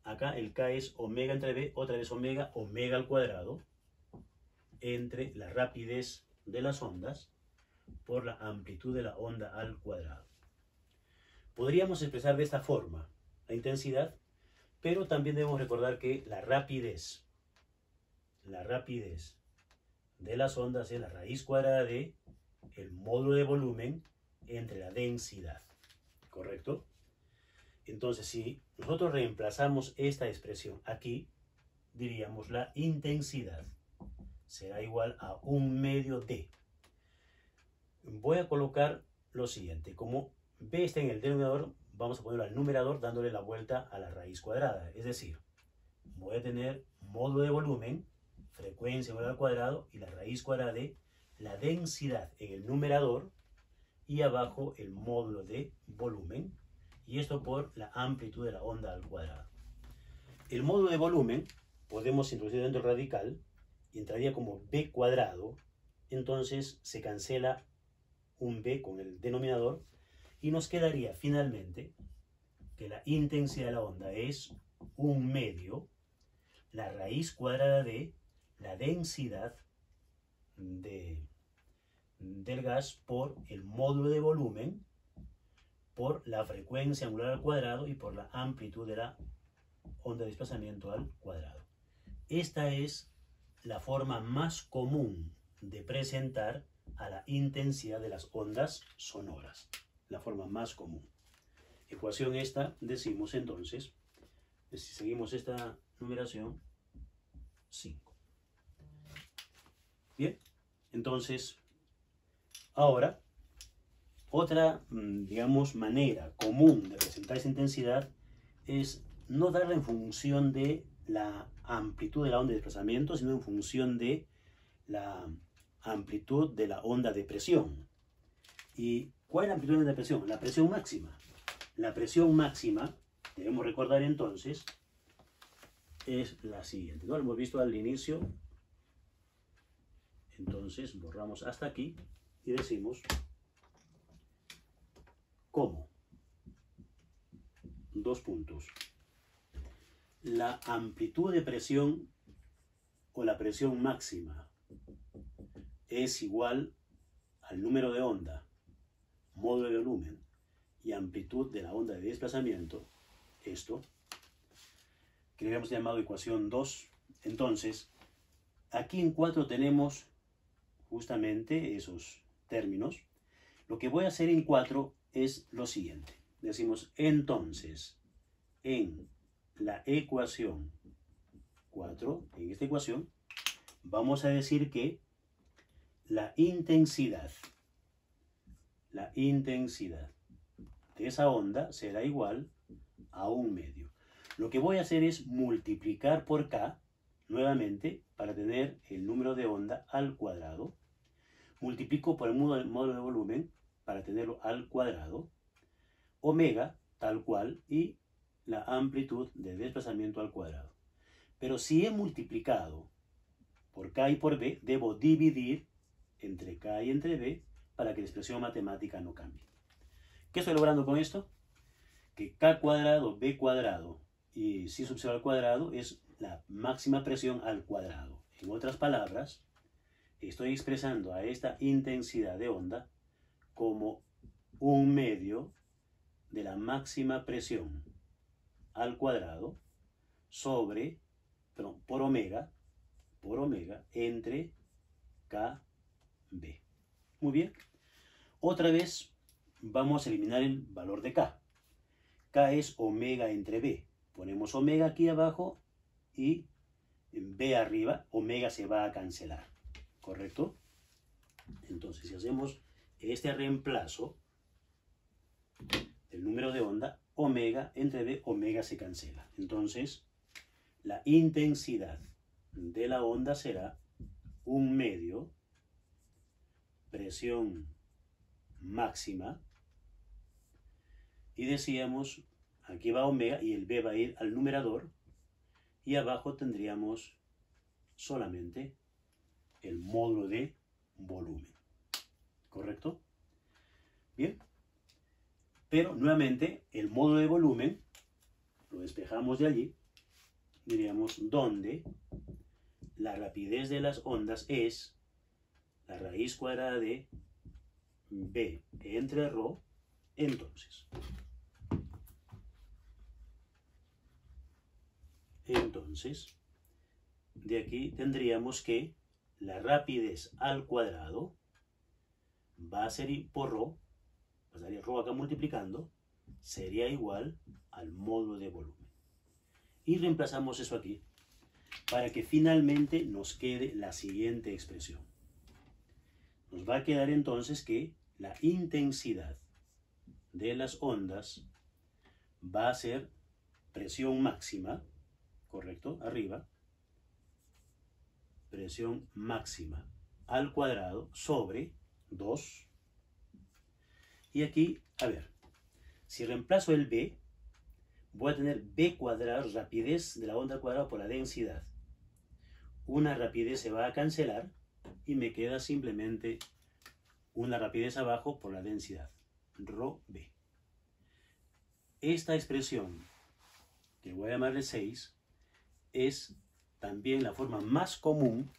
Acá el K es omega entre B, otra vez omega al cuadrado, entre la rapidez de las ondas por la amplitud de la onda al cuadrado. Podríamos expresar de esta forma la intensidad, pero también debemos recordar que la rapidez de las ondas es la raíz cuadrada de el módulo de volumen entre la densidad, ¿correcto? Entonces, si nosotros reemplazamos esta expresión aquí, diríamos la intensidad será igual a 1/2 d. Voy a colocar lo siguiente. Como b está en el denominador, vamos a ponerlo al numerador dándole la vuelta a la raíz cuadrada. Es decir, voy a tener módulo de volumen, frecuencia al cuadrado y la raíz cuadrada de la densidad en el numerador y abajo el módulo de volumen, y esto por la amplitud de la onda al cuadrado. El módulo de volumen podemos introducir dentro del radical y entraría como b cuadrado, entonces se cancela un b con el denominador y nos quedaría finalmente que la intensidad de la onda es 1/2 la raíz cuadrada de la densidad del gas por el módulo de volumen por la frecuencia angular al cuadrado y por la amplitud de la onda de desplazamiento al cuadrado. Esta es la forma más común de presentar a la intensidad de las ondas sonoras. La forma más común. Ecuación esta, decimos entonces, si seguimos esta numeración, 5. Bien, entonces, ahora, otra, digamos, manera común de presentar esa intensidad es no darla en función de la amplitud de la onda de desplazamiento, sino en función de la amplitud de la onda de presión. ¿Y cuál es la amplitud de la onda de presión? La presión máxima. La presión máxima, debemos recordar entonces, es la siguiente, ¿no? Lo hemos visto al inicio. Entonces borramos hasta aquí y decimos ¿cómo? 2 puntos. La amplitud de presión o la presión máxima es igual al número de onda, módulo de volumen y amplitud de la onda de desplazamiento, esto, que le hemos llamado ecuación 2. Entonces, aquí en 4 tenemos justamente esos términos. Lo que voy a hacer en 4 es lo siguiente. Decimos, entonces, en la ecuación 4, en esta ecuación, vamos a decir que la intensidad de esa onda será igual a 1/2. Lo que voy a hacer es multiplicar por K, nuevamente, para tener el número de onda al cuadrado. Multiplico por el módulo de volumen, para tenerlo al cuadrado. Omega, tal cual, y la amplitud de desplazamiento al cuadrado. Pero si he multiplicado por K y por B, debo dividir entre K y entre B para que la expresión matemática no cambie. ¿Qué estoy logrando con esto? Que K cuadrado, B cuadrado y C sub 0 al cuadrado es la máxima presión al cuadrado. En otras palabras, estoy expresando a esta intensidad de onda como 1/2 de la máxima presión al cuadrado sobre, perdón, por omega entre KB. Muy bien. Otra vez vamos a eliminar el valor de K. K es omega entre B. Ponemos omega aquí abajo y en B arriba, omega se va a cancelar. ¿Correcto? Entonces, si hacemos este reemplazo del número de onda, omega entre B, omega se cancela. Entonces, la intensidad de la onda será 1/2 presión máxima. Y decíamos, aquí va omega y el B va a ir al numerador. Y abajo tendríamos solamente el módulo de volumen. ¿Correcto? Bien. Pero nuevamente el módulo de volumen lo despejamos de allí. Diríamos donde la rapidez de las ondas es la raíz cuadrada de B entre ρ. Entonces, de aquí tendríamos que la rapidez al cuadrado va a ser por ρ, pasaría ρ acá multiplicando, sería igual al módulo de volumen. Y reemplazamos eso aquí para que finalmente nos quede la siguiente expresión. Nos va a quedar entonces que la intensidad de las ondas va a ser presión máxima, ¿correcto? Arriba, presión máxima al cuadrado sobre 2. Y aquí, a ver, si reemplazo el B, voy a tener B cuadrado, rapidez de la onda al cuadrado por la densidad. Una rapidez se va a cancelar y me queda simplemente una rapidez abajo por la densidad, ρb. Esta expresión, que voy a llamarle 6, es también la forma más común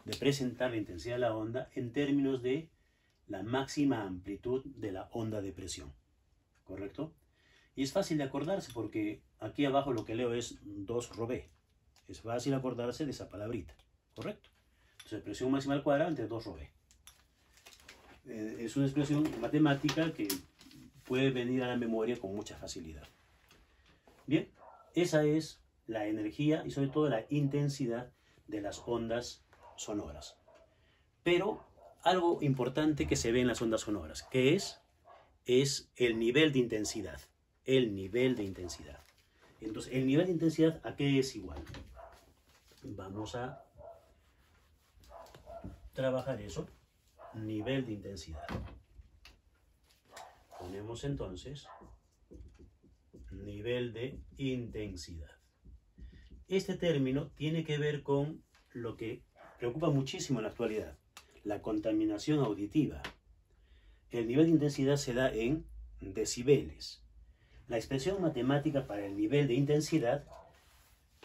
de presentar la intensidad de la onda en términos de la máxima amplitud de la onda de presión. ¿Correcto? Y es fácil de acordarse porque aquí abajo lo que leo es 2ρb. Es fácil acordarse de esa palabrita. ¿Correcto? Entonces, presión máxima al cuadrado entre 2ρb. Es una expresión matemática que puede venir a la memoria con mucha facilidad. Bien, esa es la energía y sobre todo la intensidad de las ondas sonoras. Pero algo importante que se ve en las ondas sonoras, que es el nivel de intensidad. El nivel de intensidad. Entonces, el nivel de intensidad, ¿a qué es igual? Vamos a trabajar eso. Nivel de intensidad. Ponemos entonces nivel de intensidad. Este término tiene que ver con lo que preocupa muchísimo en la actualidad, la contaminación auditiva. El nivel de intensidad se da en decibeles. La expresión matemática para el nivel de intensidad,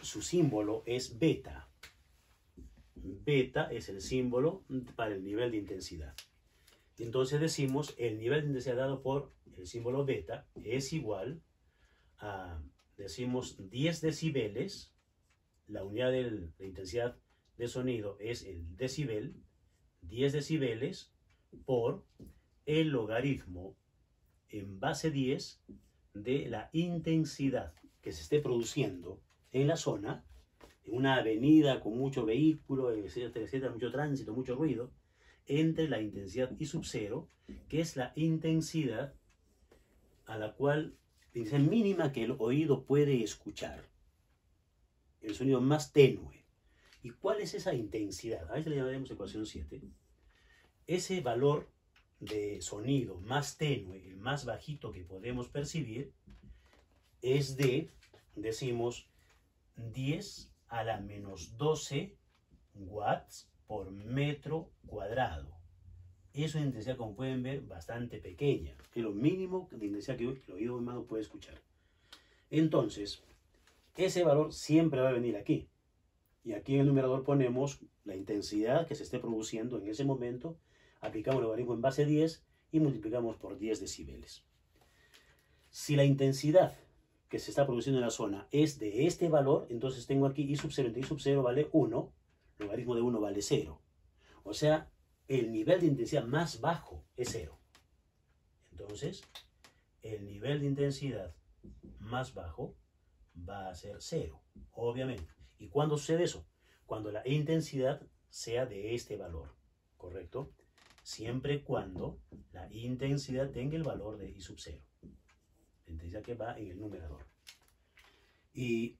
su símbolo es beta. Beta es el símbolo para el nivel de intensidad. Entonces decimos el nivel de intensidad dado por el símbolo beta es igual a, decimos, 10 decibeles. La unidad de intensidad de sonido es el decibel, 10 decibeles por el logaritmo en base 10 de la intensidad que se esté produciendo en la zona, en una avenida con mucho vehículo, etcétera, etcétera, mucho tránsito, mucho ruido, entre la intensidad I sub 0, que es la intensidad a la cual, la intensidad mínima que el oído puede escuchar, el sonido más tenue. ¿Y cuál es esa intensidad? A esta le llamaremos ecuación 7. Ese valor de sonido más tenue, el más bajito que podemos percibir, es de, decimos, 10 a la menos 12 watts por metro cuadrado. Es una intensidad, como pueden ver, bastante pequeña. Es lo mínimo de intensidad que el oído humano puede escuchar. Entonces, ese valor siempre va a venir aquí. Y aquí en el numerador ponemos la intensidad que se esté produciendo en ese momento. Aplicamos el logaritmo en base 10 y multiplicamos por 10 decibeles. Si la intensidad que se está produciendo en la zona es de este valor, entonces tengo aquí I sub 0 entre I sub 0 vale 1, logaritmo de 1 vale 0. O sea, el nivel de intensidad más bajo es 0. Entonces, el nivel de intensidad más bajo va a ser 0, obviamente. ¿Y cuándo sucede eso? Cuando la intensidad sea de este valor, ¿correcto? Siempre y cuando la intensidad tenga el valor de I sub 0. La intensidad que va en el numerador. Y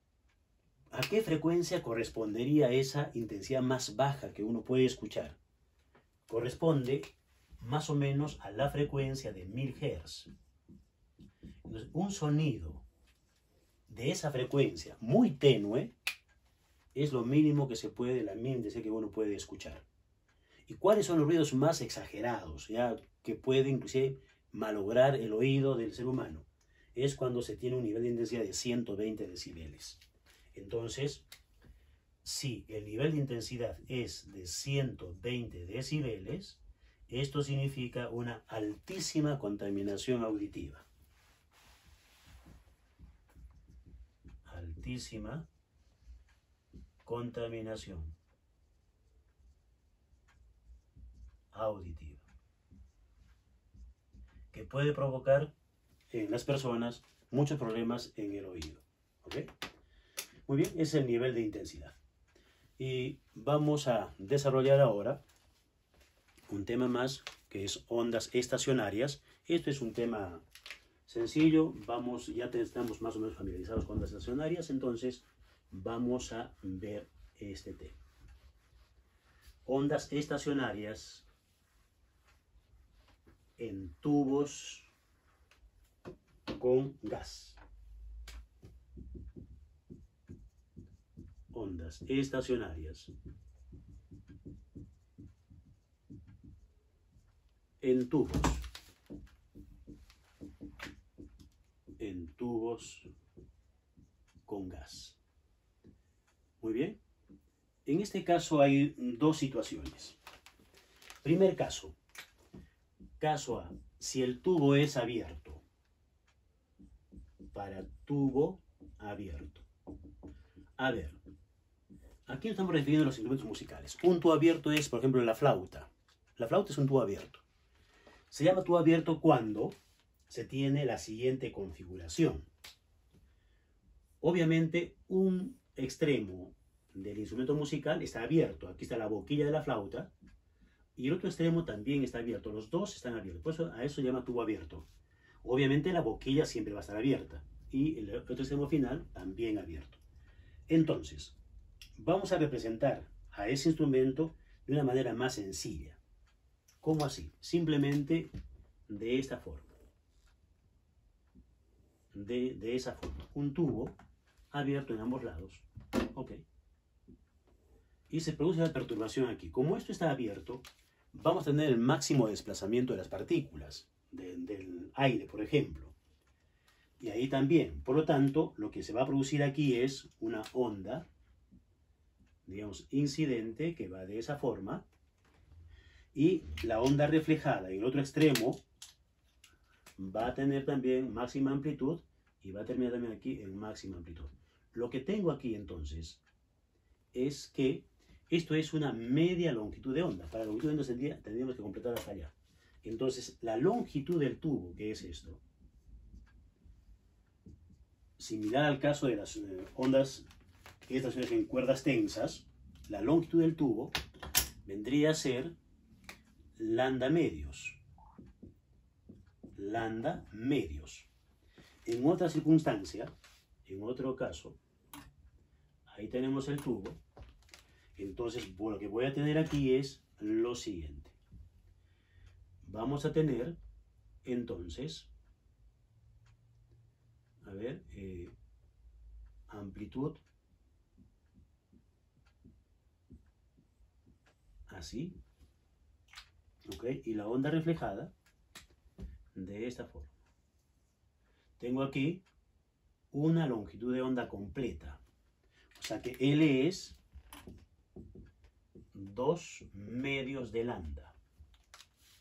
¿A qué frecuencia correspondería esa intensidad más baja que uno puede escuchar? Corresponde más o menos a la frecuencia de 1000 Hz. Entonces, un sonido de esa frecuencia muy tenue es lo mínimo que se puede, la mínima intensidad que uno puede escuchar. ¿Y cuáles son los ruidos más exagerados, ya que puede inclusive malograr el oído del ser humano? Es cuando se tiene un nivel de intensidad de 120 decibeles. Entonces, si el nivel de intensidad es de 120 decibeles, esto significa una altísima contaminación auditiva. Altísima contaminación auditiva, que puede provocar en las personas muchos problemas en el oído. ¿Ok? Muy bien, ese es el nivel de intensidad. Y vamos a desarrollar ahora un tema más que es ondas estacionarias. Esto es un tema sencillo. Ya estamos más o menos familiarizados con ondas estacionarias, entonces vamos a ver este tema. Ondas estacionarias en tubos con gas. Ondas estacionarias en tubos con gas. Muy bien. En este caso hay dos situaciones. Primer caso. Caso A. Si el tubo es abierto. Para tubo abierto. A ver. Aquí estamos refiriendo a los instrumentos musicales. Un tubo abierto es, por ejemplo, la flauta. La flauta es un tubo abierto. Se llama tubo abierto cuando se tiene la siguiente configuración. Obviamente, un extremo del instrumento musical está abierto. Aquí está la boquilla de la flauta. Y el otro extremo también está abierto. Los dos están abiertos. Por eso a eso se llama tubo abierto. Obviamente la boquilla siempre va a estar abierta. Y el otro extremo final también abierto. Entonces, vamos a representar a ese instrumento de una manera más sencilla. ¿Cómo así? Simplemente de esta forma. De esa forma. Un tubo abierto en ambos lados. Ok. Y se produce la perturbación aquí. Como esto está abierto, vamos a tener el máximo desplazamiento de las partículas, del aire, por ejemplo. Y ahí también. Por lo tanto, lo que se va a producir aquí es una onda, digamos, incidente, que va de esa forma. Y la onda reflejada en el otro extremo va a tener también máxima amplitud y va a terminar también aquí en máxima amplitud. Lo que tengo aquí entonces es que esto es una media longitud de onda. Para la longitud de onda tendríamos que completar hasta allá. Entonces, la longitud del tubo, que es esto, similar al caso de las ondas estacionarias en cuerdas tensas, la longitud del tubo vendría a ser lambda medios. Lambda medios. En otra circunstancia, en otro caso, ahí tenemos el tubo. Entonces, lo que voy a tener aquí es lo siguiente. Vamos a tener, entonces, a ver, amplitud, así, ¿ok? Y la onda reflejada de esta forma. Tengo aquí una longitud de onda completa. O sea que L es 2 medios de lambda.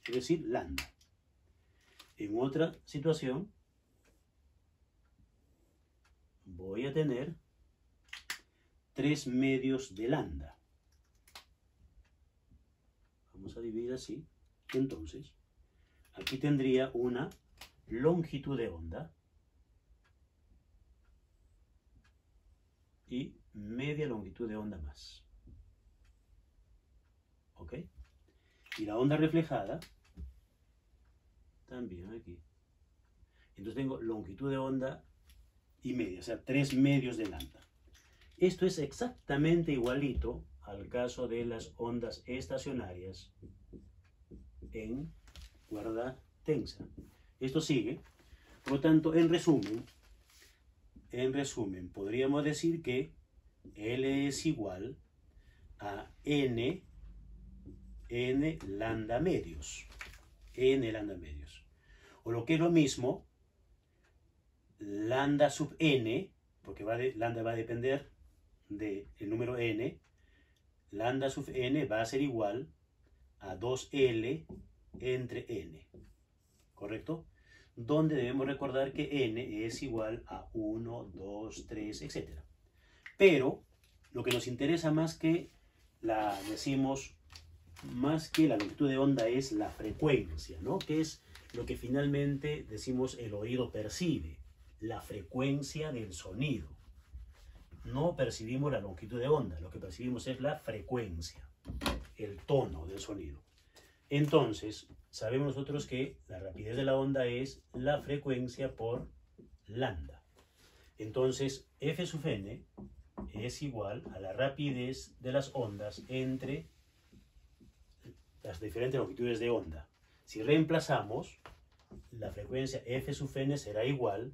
Es decir, lambda. En otra situación, voy a tener 3 medios de lambda. Vamos a dividir así. Entonces, aquí tendría una longitud de onda y media longitud de onda más. ¿Ok? Y la onda reflejada también aquí. Entonces tengo longitud de onda y media, o sea, 3 medios de lambda. Esto es exactamente igualito al caso de las ondas estacionarias en cuerda tensa. Esto sigue. Por lo tanto, en resumen, podríamos decir que L es igual a n lambda medios. N lambda medios. O lo que es lo mismo, lambda sub n, porque lambda va a depender del número n, lambda sub n va a ser igual a 2L entre n. ¿Correcto? Donde debemos recordar que n es igual a 1, 2, 3, etc. Pero lo que nos interesa más que la longitud de onda es la frecuencia, ¿no? Que es lo que finalmente decimos el oído percibe, la frecuencia del sonido. No percibimos la longitud de onda, lo que percibimos es la frecuencia, el tono del sonido. Entonces, sabemos nosotros que la rapidez de la onda es la frecuencia por lambda. Entonces, F sub n es igual a la rapidez de las ondas entre las diferentes longitudes de onda. Si reemplazamos, la frecuencia F sub n será igual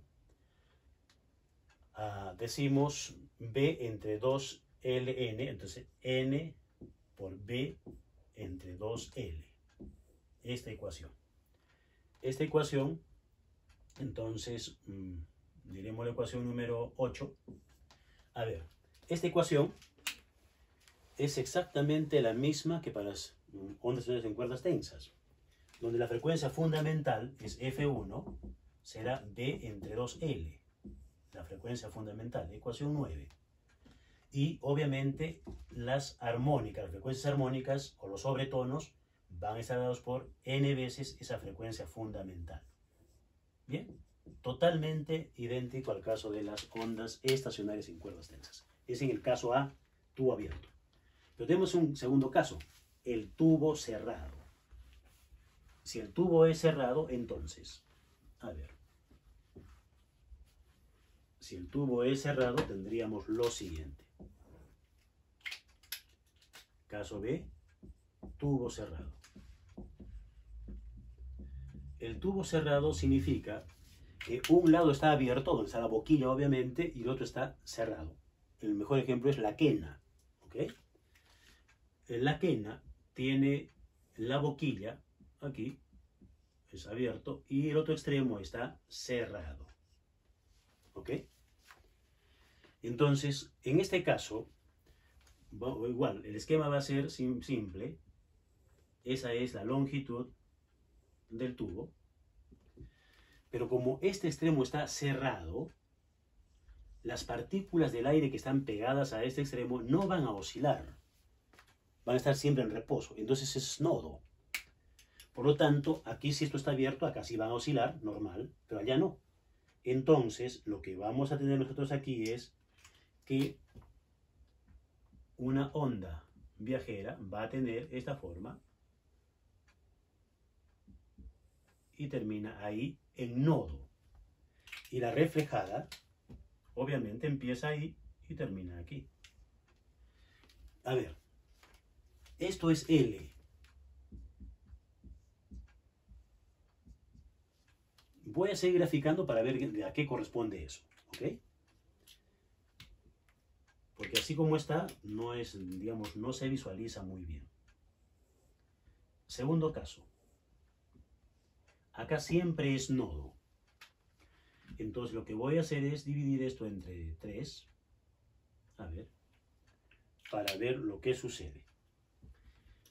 a, decimos, B entre 2Ln, entonces N por B entre 2L. Esta ecuación, entonces, diremos la ecuación número 8. A ver, esta ecuación es exactamente la misma que para las ondas en cuerdas tensas, donde la frecuencia fundamental es F1, será B entre 2L, la frecuencia fundamental, ecuación 9. Y obviamente las frecuencias armónicas o los sobretonos van a estar dados por n veces esa frecuencia fundamental. Bien, totalmente idéntico al caso de las ondas estacionarias en cuerdas tensas. Es en el caso A, tubo abierto. Pero tenemos un segundo caso, el tubo cerrado. Si el tubo es cerrado, entonces, a ver, si el tubo es cerrado, tendríamos lo siguiente. Caso B, tubo cerrado. El tubo cerrado significa que un lado está abierto, donde está la boquilla obviamente, y el otro está cerrado. El mejor ejemplo es la quena. ¿Ok? La quena tiene la boquilla aquí, es abierto, y el otro extremo está cerrado. ¿Ok? Entonces, en este caso, igual, el esquema va a ser simple. Esa es la longitud del tubo. Pero como este extremo está cerrado, las partículas del aire que están pegadas a este extremo no van a oscilar. Van a estar siempre en reposo. Entonces es nodo. Por lo tanto, aquí si esto está abierto, acá sí van a oscilar, normal, pero allá no. Entonces, lo que vamos a tener nosotros aquí es que una onda viajera va a tener esta forma y termina ahí en nodo. Y la reflejada, obviamente, empieza ahí y termina aquí. A ver, esto es L. Voy a seguir graficando para ver a qué corresponde eso, ¿ok? Porque así como está, no es, digamos, no se visualiza muy bien. Segundo caso. Acá siempre es nodo. Entonces lo que voy a hacer es dividir esto entre 3. A ver. Para ver lo que sucede.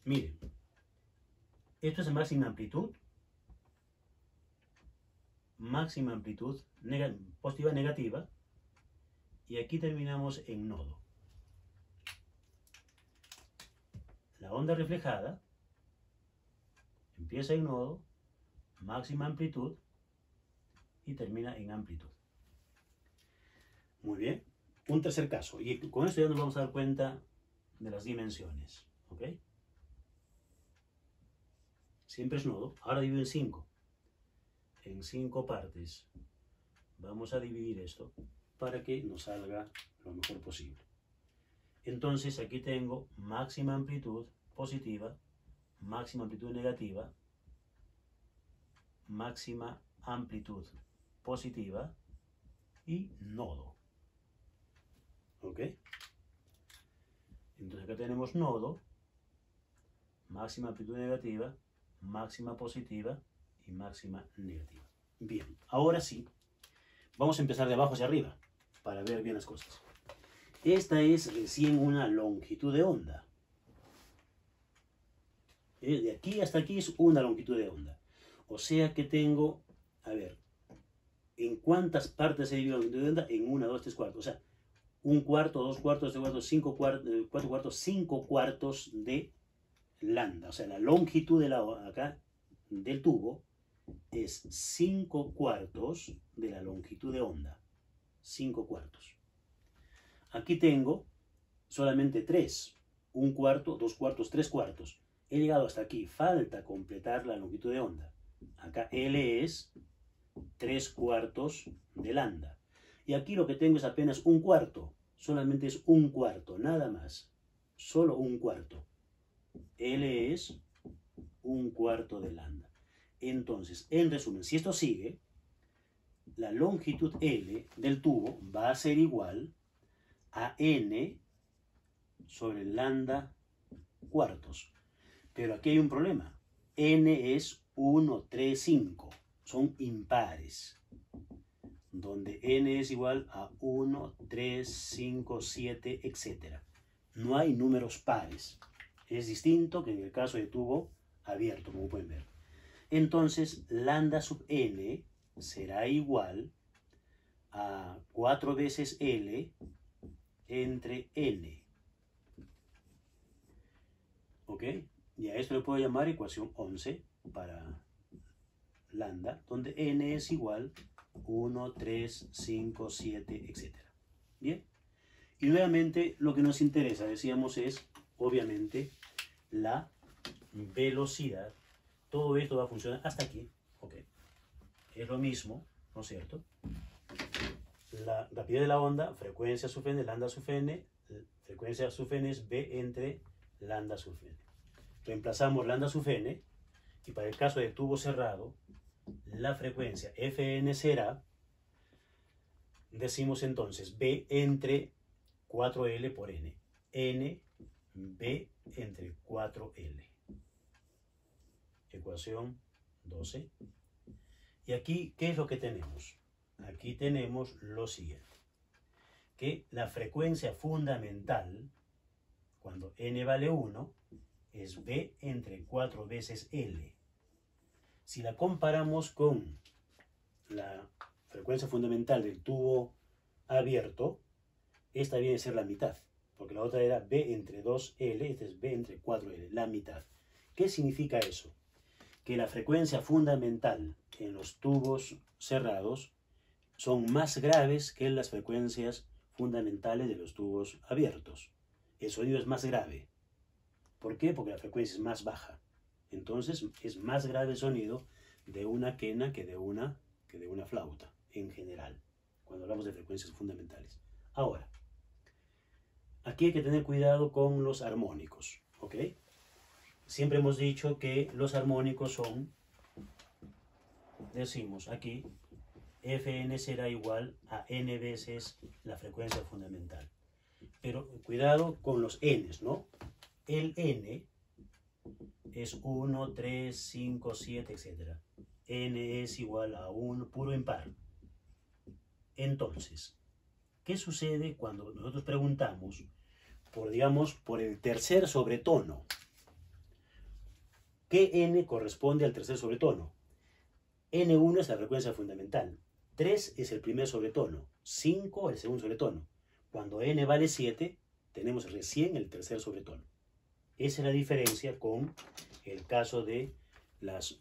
Miren. Esto es máxima amplitud. Máxima amplitud positiva, negativa. Y aquí terminamos en nodo. La onda reflejada empieza en nodo, máxima amplitud y termina en amplitud. Muy bien. Un tercer caso. Y con esto ya nos vamos a dar cuenta de las dimensiones. ¿Ok? Siempre es nodo. Ahora divido en 5. En 5 partes. Vamos a dividir esto para que nos salga lo mejor posible. Entonces aquí tengo máxima amplitud positiva, máxima amplitud negativa, máxima amplitud positiva y nodo. ¿Ok? Entonces acá tenemos nodo, máxima amplitud negativa, máxima positiva y máxima negativa. Bien, ahora sí, vamos a empezar de abajo hacia arriba para ver bien las cosas. Esta es recién una longitud de onda. De aquí hasta aquí es una longitud de onda. O sea que tengo, a ver, ¿en cuántas partes se divide la longitud de onda? En 1, 2, 3 cuartos. O sea, 1 cuarto, 2 cuartos, 3 cuartos, 5 cuartos, 4 cuartos, 5 cuartos de lambda. O sea, la longitud de acá del tubo es 5 cuartos de la longitud de onda. 5 cuartos. Aquí tengo solamente 3. 1 cuarto, 2 cuartos, 3 cuartos. He llegado hasta aquí. Falta completar la longitud de onda. Acá L es 3 cuartos de lambda. Y aquí lo que tengo es apenas 1 cuarto. Solamente es 1 cuarto, nada más. Solo 1 cuarto. L es 1 cuarto de lambda. Entonces, en resumen, si esto sigue, la longitud L del tubo va a ser igual a N sobre lambda cuartos. Pero aquí hay un problema. N es 1, 3, 5. Son impares. Donde N es igual a 1, 3, 5, 7, etc. No hay números pares. Es distinto que en el caso de tubo abierto, como pueden ver. Entonces, lambda sub n será igual a 4 veces L entre N. ¿Ok? Y a esto le puedo llamar ecuación 11 para lambda, donde N es igual 1, 3, 5, 7, etc. ¿Bien? Y nuevamente lo que nos interesa, decíamos, es obviamente la velocidad. Todo esto va a funcionar hasta aquí. ¿Ok? Es lo mismo, ¿no es cierto? La rapidez de la onda, frecuencia sub n, lambda sub n, frecuencia sub n es b entre lambda sub n. Reemplazamos lambda sub n y para el caso de tubo cerrado, la frecuencia Fn será, decimos entonces, b entre 4L por n. N, b entre 4L. Ecuación 12. Y aquí, ¿qué es lo que tenemos? Aquí tenemos lo siguiente. Que la frecuencia fundamental, cuando n vale 1, es b entre 4 veces L. Si la comparamos con la frecuencia fundamental del tubo abierto, esta viene a ser la mitad, porque la otra era b entre 2L, esta es b entre 4L, la mitad. ¿Qué significa eso? Que la frecuencia fundamental en los tubos cerrados son más graves que las frecuencias fundamentales de los tubos abiertos. El sonido es más grave. ¿Por qué? Porque la frecuencia es más baja. Entonces es más grave el sonido de una quena que de una flauta, en general, cuando hablamos de frecuencias fundamentales. Ahora, aquí hay que tener cuidado con los armónicos, ¿ok? Siempre hemos dicho que los armónicos son, decimos aquí, Fn será igual a n veces la frecuencia fundamental. Pero cuidado con los n's, ¿no? El n es 1, 3, 5, 7, etc. N es igual a 1 puro impar. Entonces, ¿qué sucede cuando nosotros preguntamos por, digamos, por el tercer sobretono? ¿Qué n corresponde al tercer sobretono? N1 es la frecuencia fundamental, 3 es el primer sobretono, 5 el segundo sobretono. Cuando n vale 7, tenemos recién el tercer sobretono. Esa es la diferencia con el caso de las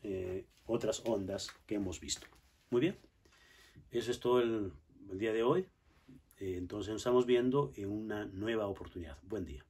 otras ondas que hemos visto. Muy bien, eso es todo el día de hoy. Entonces nos estamos viendo en una nueva oportunidad. Buen día.